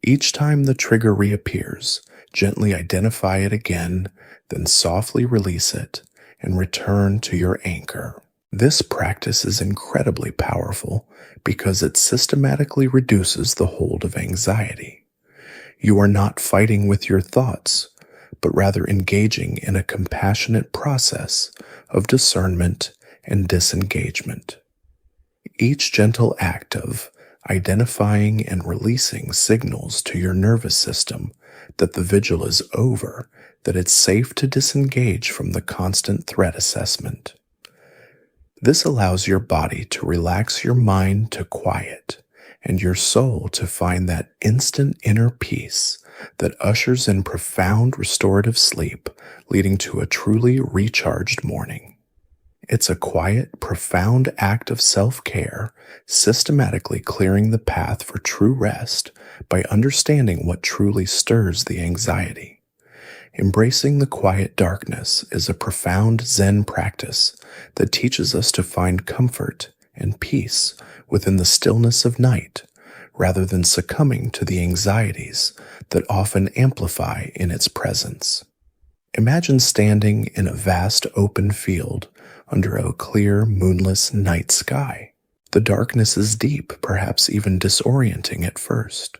Each time the trigger reappears, gently identify it again, then softly release it and return to your anchor. This practice is incredibly powerful because it systematically reduces the hold of anxiety. You are not fighting with your thoughts, but rather engaging in a compassionate process of discernment and disengagement. Each gentle act of identifying and releasing signals to your nervous system that the vigil is over, that it's safe to disengage from the constant threat assessment. This allows your body to relax, your mind to quiet, and your soul to find that instant inner peace that ushers in profound restorative sleep, leading to a truly recharged morning. It's a quiet, profound act of self-care, systematically clearing the path for true rest by understanding what truly stirs the anxiety. Embracing the quiet darkness is a profound Zen practice that teaches us to find comfort and peace within the stillness of night, rather than succumbing to the anxieties that often amplify in its presence. Imagine standing in a vast open field under a clear, moonless night sky. The darkness is deep, perhaps even disorienting at first.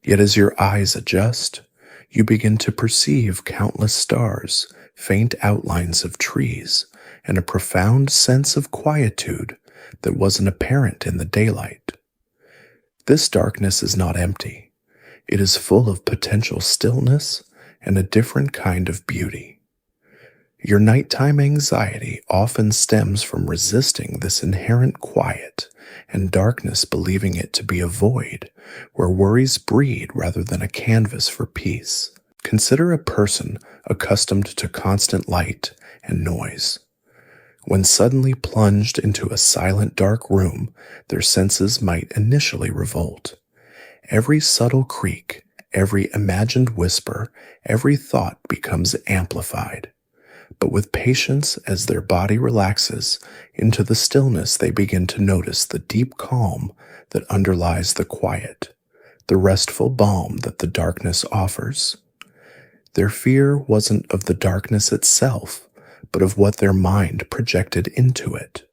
Yet as your eyes adjust, you begin to perceive countless stars, faint outlines of trees, and a profound sense of quietude that wasn't apparent in the daylight. This darkness is not empty. It is full of potential stillness and a different kind of beauty. Your nighttime anxiety often stems from resisting this inherent quiet and darkness, believing it to be a void where worries breed rather than a canvas for peace. Consider a person accustomed to constant light and noise. When suddenly plunged into a silent, dark room, their senses might initially revolt. Every subtle creak, every imagined whisper, every thought becomes amplified. But with patience, as their body relaxes into the stillness, they begin to notice the deep calm that underlies the quiet, the restful balm that the darkness offers. Their fear wasn't of the darkness itself, but of what their mind projected into it.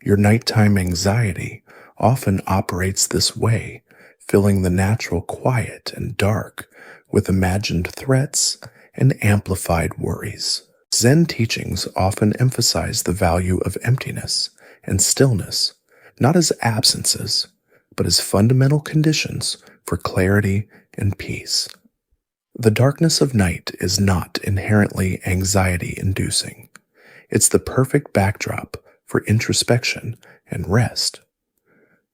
Your nighttime anxiety often operates this way, filling the natural quiet and dark with imagined threats and amplified worries. Zen teachings often emphasize the value of emptiness and stillness, not as absences, but as fundamental conditions for clarity and peace. The darkness of night is not inherently anxiety-inducing. It's the perfect backdrop for introspection and rest.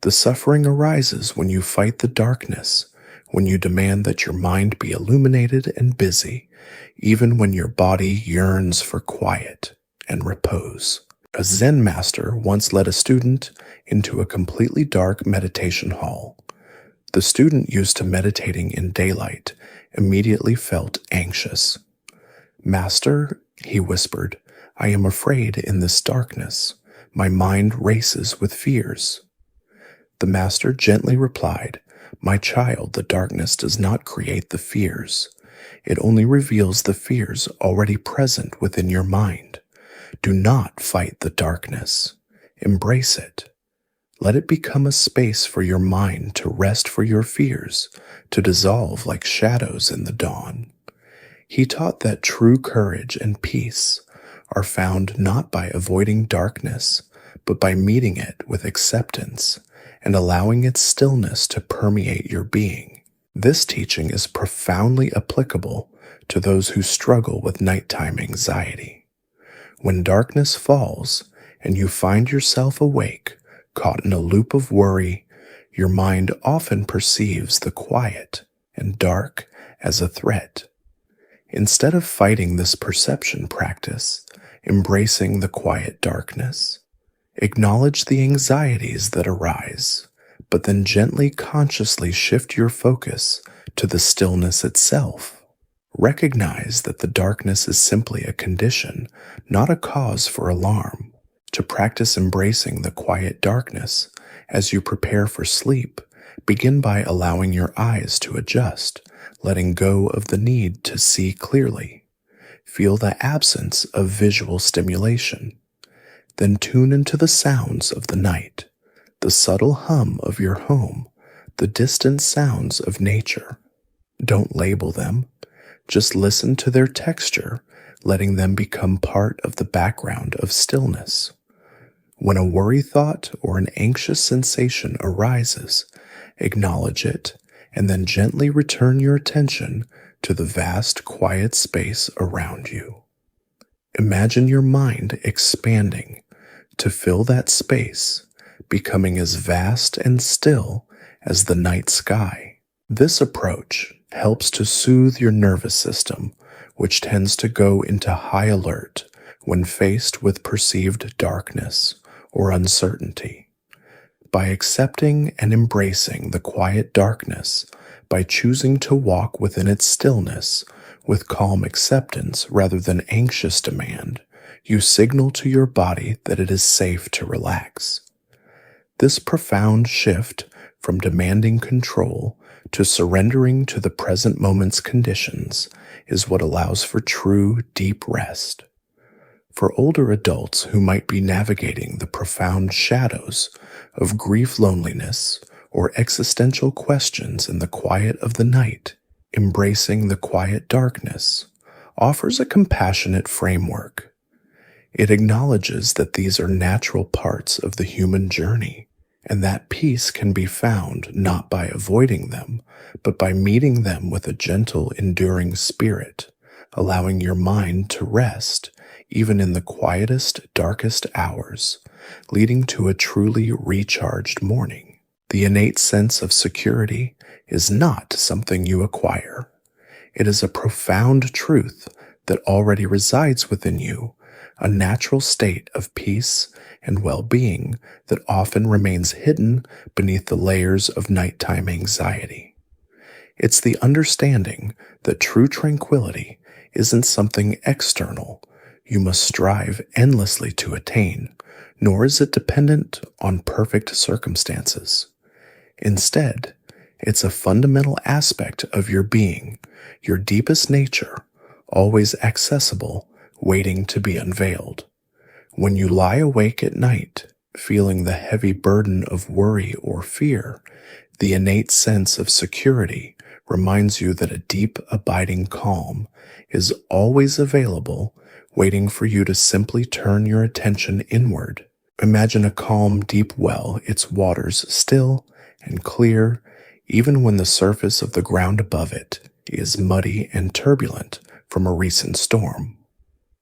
The suffering arises when you fight the darkness, when you demand that your mind be illuminated and busy, even when your body yearns for quiet and repose. A Zen master once led a student into a completely dark meditation hall. The student, used to meditating in daylight, immediately felt anxious. "Master," he whispered, "I am afraid in this darkness. My mind races with fears." The master gently replied, "My child, the darkness does not create the fears. It only reveals the fears already present within your mind. Do not fight the darkness. Embrace it. Let it become a space for your mind to rest, for your fears to dissolve like shadows in the dawn." He taught that true courage and peace are found not by avoiding darkness, but by meeting it with acceptance and allowing its stillness to permeate your being. This teaching is profoundly applicable to those who struggle with nighttime anxiety. When darkness falls and you find yourself awake, caught in a loop of worry, your mind often perceives the quiet and dark as a threat. Instead of fighting this perception, practice embracing the quiet darkness. Acknowledge the anxieties that arise, but then gently, consciously shift your focus to the stillness itself. Recognize that the darkness is simply a condition, not a cause for alarm. To practice embracing the quiet darkness as you prepare for sleep, begin by allowing your eyes to adjust, letting go of the need to see clearly. Feel the absence of visual stimulation. Then tune into the sounds of the night, the subtle hum of your home, the distant sounds of nature. Don't label them. Just listen to their texture, letting them become part of the background of stillness. When a worry thought or an anxious sensation arises, acknowledge it, and then gently return your attention to the vast, quiet space around you. Imagine your mind expanding to fill that space, becoming as vast and still as the night sky. This approach helps to soothe your nervous system, which tends to go into high alert when faced with perceived darkness or uncertainty. By accepting and embracing the quiet darkness, by choosing to walk within its stillness with calm acceptance rather than anxious demand, you signal to your body that it is safe to relax. This profound shift from demanding control to surrendering to the present moment's conditions is what allows for true, deep rest. For older adults who might be navigating the profound shadows of grief, loneliness, or existential questions in the quiet of the night, embracing the quiet darkness offers a compassionate framework. It acknowledges that these are natural parts of the human journey, and that peace can be found not by avoiding them, but by meeting them with a gentle, enduring spirit, allowing your mind to rest even in the quietest, darkest hours, leading to a truly recharged morning. The innate sense of security is not something you acquire. It is a profound truth that already resides within you, a natural state of peace and well-being that often remains hidden beneath the layers of nighttime anxiety. It's the understanding that true tranquility isn't something external you must strive endlessly to attain, nor is it dependent on perfect circumstances. Instead, it's a fundamental aspect of your being, your deepest nature, always accessible, waiting to be unveiled. When you lie awake at night, feeling the heavy burden of worry or fear, the innate sense of security reminds you that a deep, abiding calm is always available, waiting for you to simply turn your attention inward. Imagine a calm, deep well, its waters still and clear, even when the surface of the ground above it is muddy and turbulent from a recent storm.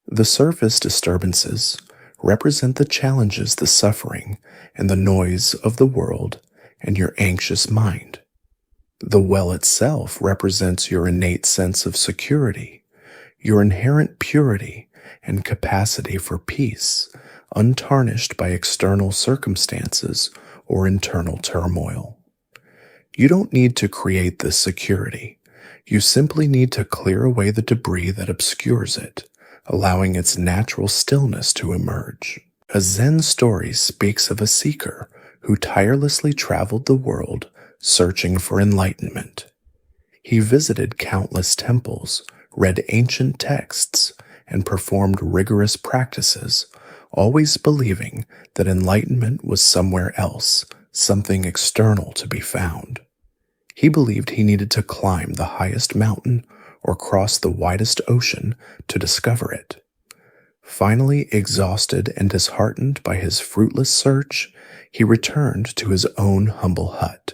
The surface disturbances represent the challenges, the suffering, and the noise of the world and your anxious mind. The well itself represents your innate sense of security, your inherent purity and capacity for peace, untarnished by external circumstances or internal turmoil. You don't need to create this security. You simply need to clear away the debris that obscures it, allowing its natural stillness to emerge. A Zen story speaks of a seeker who tirelessly traveled the world searching for enlightenment. He visited countless temples, read ancient texts, and performed rigorous practices, always believing that enlightenment was somewhere else, something external to be found. He believed he needed to climb the highest mountain or cross the widest ocean to discover it. Finally, exhausted and disheartened by his fruitless search, he returned to his own humble hut.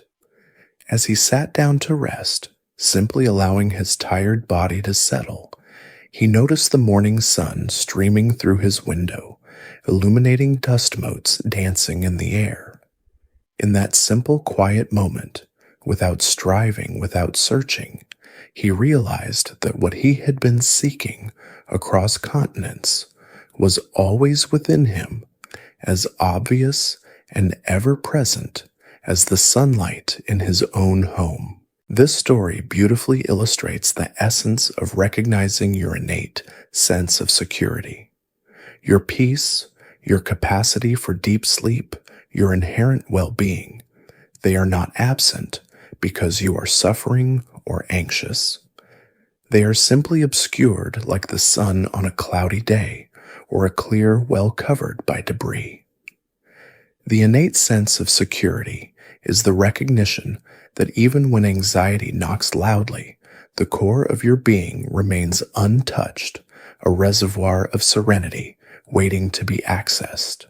As he sat down to rest, simply allowing his tired body to settle, he noticed the morning sun streaming through his window, illuminating dust motes dancing in the air. In that simple, quiet moment, without striving, without searching, he realized that what he had been seeking across continents was always within him, as obvious and ever-present as the sunlight in his own home. This story beautifully illustrates the essence of recognizing your innate sense of security. Your peace, your capacity for deep sleep, your inherent well-being. They are not absent because you are suffering or anxious. They are simply obscured like the sun on a cloudy day or a clear well covered by debris. The innate sense of security is the recognition that even when anxiety knocks loudly, the core of your being remains untouched, a reservoir of serenity waiting to be accessed.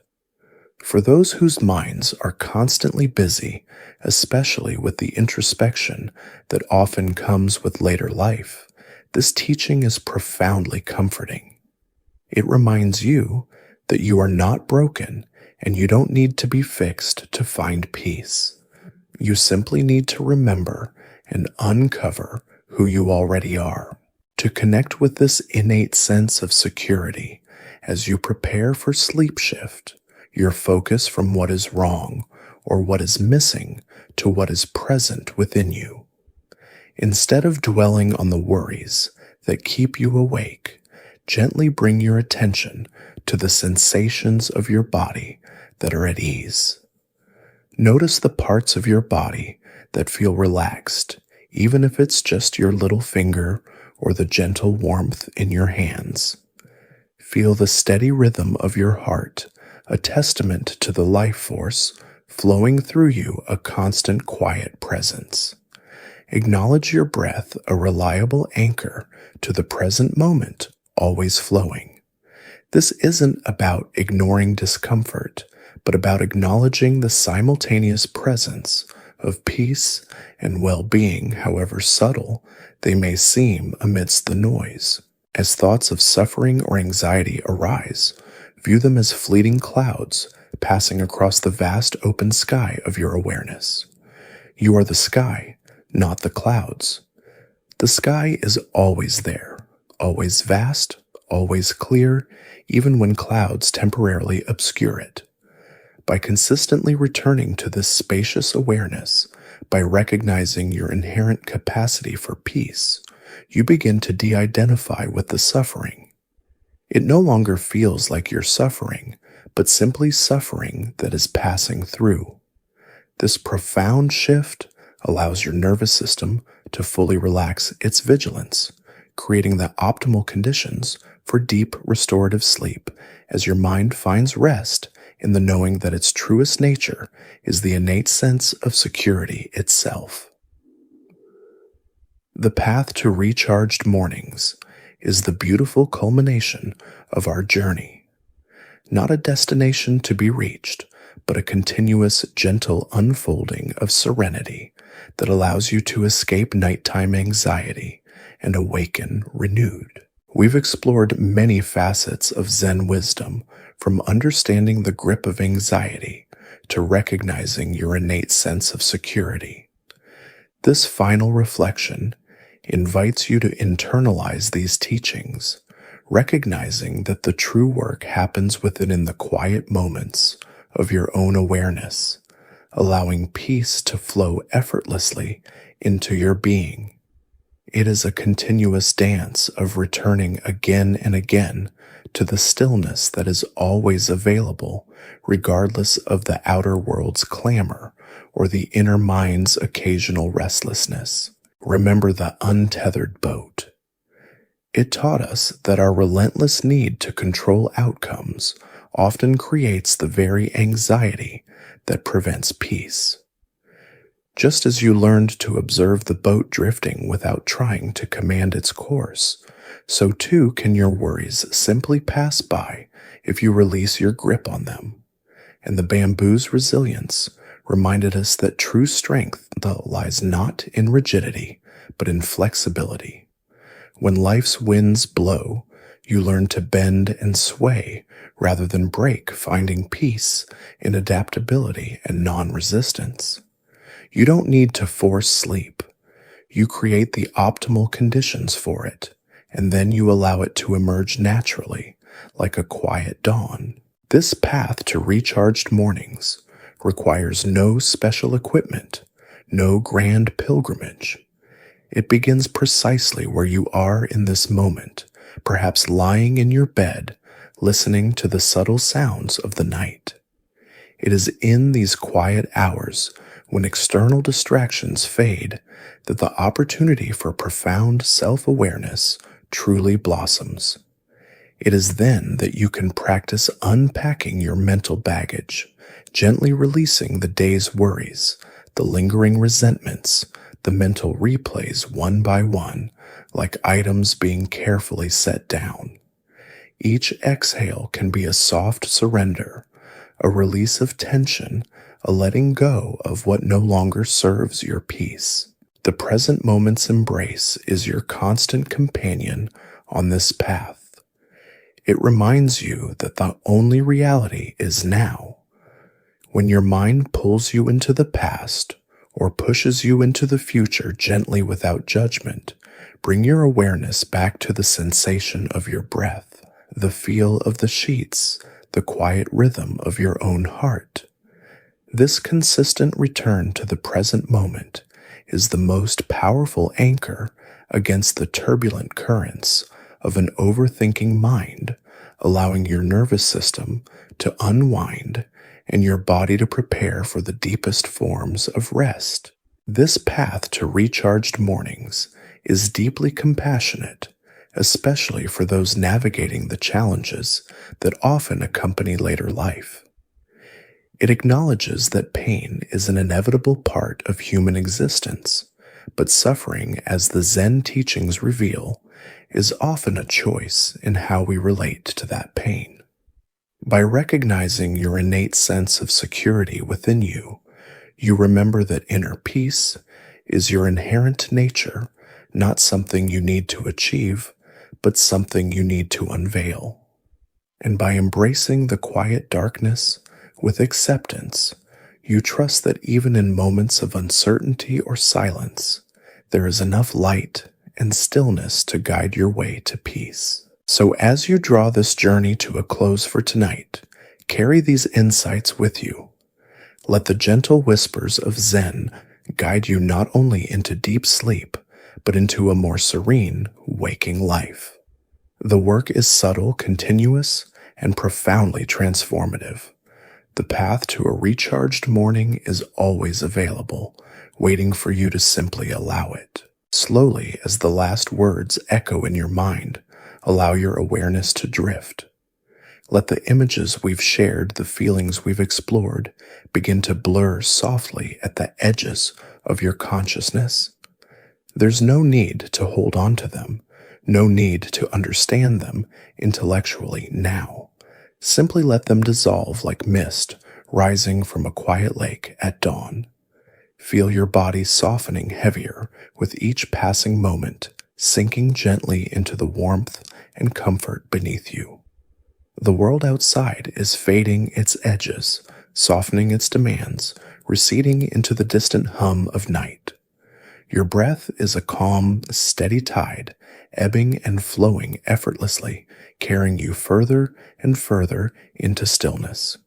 For those whose minds are constantly busy, especially with the introspection that often comes with later life, this teaching is profoundly comforting. It reminds you that you are not broken and you don't need to be fixed to find peace. You simply need to remember and uncover who you already are. To connect with this innate sense of security as you prepare for sleep shift, your focus from what is wrong or what is missing to what is present within you. Instead of dwelling on the worries that keep you awake, gently bring your attention to the sensations of your body that are at ease. Notice the parts of your body that feel relaxed, even if it's just your little finger or the gentle warmth in your hands. Feel the steady rhythm of your heart, a testament to the life force flowing through you, a constant quiet presence. Acknowledge your breath, a reliable anchor to the present moment, always flowing. This isn't about ignoring discomfort, but about acknowledging the simultaneous presence of peace and well-being, however subtle they may seem amidst the noise. As thoughts of suffering or anxiety arise, view them as fleeting clouds passing across the vast open sky of your awareness. You are the sky, not the clouds. The sky is always there, always vast, always clear, even when clouds temporarily obscure it. By consistently returning to this spacious awareness, by recognizing your inherent capacity for peace, you begin to de-identify with the suffering. It no longer feels like you're suffering, but simply suffering that is passing through. This profound shift allows your nervous system to fully relax its vigilance, creating the optimal conditions for deep restorative sleep as your mind finds rest in the knowing that its truest nature is the innate sense of security itself. The path to recharged mornings is the beautiful culmination of our journey, not a destination to be reached, but a continuous, gentle unfolding of serenity that allows you to escape nighttime anxiety and awaken renewed. We've explored many facets of Zen wisdom, from understanding the grip of anxiety to recognizing your innate sense of security. This final reflection invites you to internalize these teachings, recognizing that the true work happens within the quiet moments of your own awareness, allowing peace to flow effortlessly into your being. It is a continuous dance of returning again and again to the stillness that is always available, regardless of the outer world's clamor or the inner mind's occasional restlessness. Remember the untethered boat. It taught us that our relentless need to control outcomes often creates the very anxiety that prevents peace. Just as you learned to observe the boat drifting without trying to command its course, so too can your worries simply pass by if you release your grip on them. And the bamboo's resilience reminded us that true strength lies not in rigidity, but in flexibility. When life's winds blow, you learn to bend and sway rather than break, finding peace in adaptability and non-resistance. You don't need to force sleep. You create the optimal conditions for it, and then you allow it to emerge naturally, like a quiet dawn. This path to recharged mornings requires no special equipment, no grand pilgrimage. It begins precisely where you are in this moment, perhaps lying in your bed, listening to the subtle sounds of the night. It is in these quiet hours, when external distractions fade, that the opportunity for profound self-awareness truly blossoms. It is then that you can practice unpacking your mental baggage, gently releasing the day's worries, the lingering resentments, the mental replays one by one, like items being carefully set down. Each exhale can be a soft surrender, a release of tension, a letting go of what no longer serves your peace. The present moment's embrace is your constant companion on this path. It reminds you that the only reality is now. When your mind pulls you into the past or pushes you into the future gently without judgment, bring your awareness back to the sensation of your breath, the feel of the sheets, the quiet rhythm of your own heart. This consistent return to the present moment is the most powerful anchor against the turbulent currents of an overthinking mind, allowing your nervous system to unwind and your body to prepare for the deepest forms of rest. This path to recharged mornings is deeply compassionate, especially for those navigating the challenges that often accompany later life. It acknowledges that pain is an inevitable part of human existence, but suffering, as the Zen teachings reveal, is often a choice in how we relate to that pain. By recognizing your innate sense of security within you, you remember that inner peace is your inherent nature, not something you need to achieve, but something you need to unveil. And by embracing the quiet darkness with acceptance, you trust that even in moments of uncertainty or silence, there is enough light and stillness to guide your way to peace. So as you draw this journey to a close for tonight, carry these insights with you. Let the gentle whispers of Zen guide you not only into deep sleep, but into a more serene, waking life. The work is subtle, continuous, and profoundly transformative. The path to a recharged morning is always available, waiting for you to simply allow it. Slowly, as the last words echo in your mind, allow your awareness to drift. Let the images we've shared, the feelings we've explored, begin to blur softly at the edges of your consciousness. There's no need to hold on to them, no need to understand them intellectually now. Simply let them dissolve like mist rising from a quiet lake at dawn. Feel your body softening heavier with each passing moment, sinking gently into the warmth and comfort beneath you. The world outside is fading its edges, softening its demands, receding into the distant hum of night. Your breath is a calm, steady tide, ebbing and flowing effortlessly, carrying you further and further into stillness.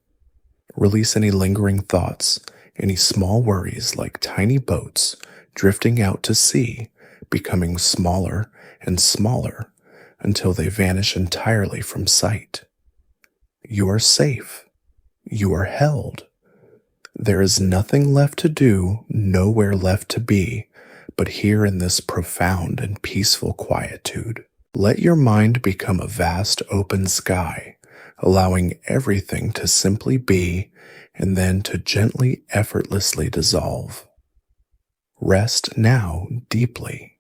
Release any lingering thoughts, any small worries like tiny boats drifting out to sea, becoming smaller and smaller until they vanish entirely from sight. You are safe. You are held. There is nothing left to do, nowhere left to be, but here in this profound and peaceful quietude. Let your mind become a vast open sky, allowing everything to simply be and then to gently, effortlessly dissolve. Rest now deeply.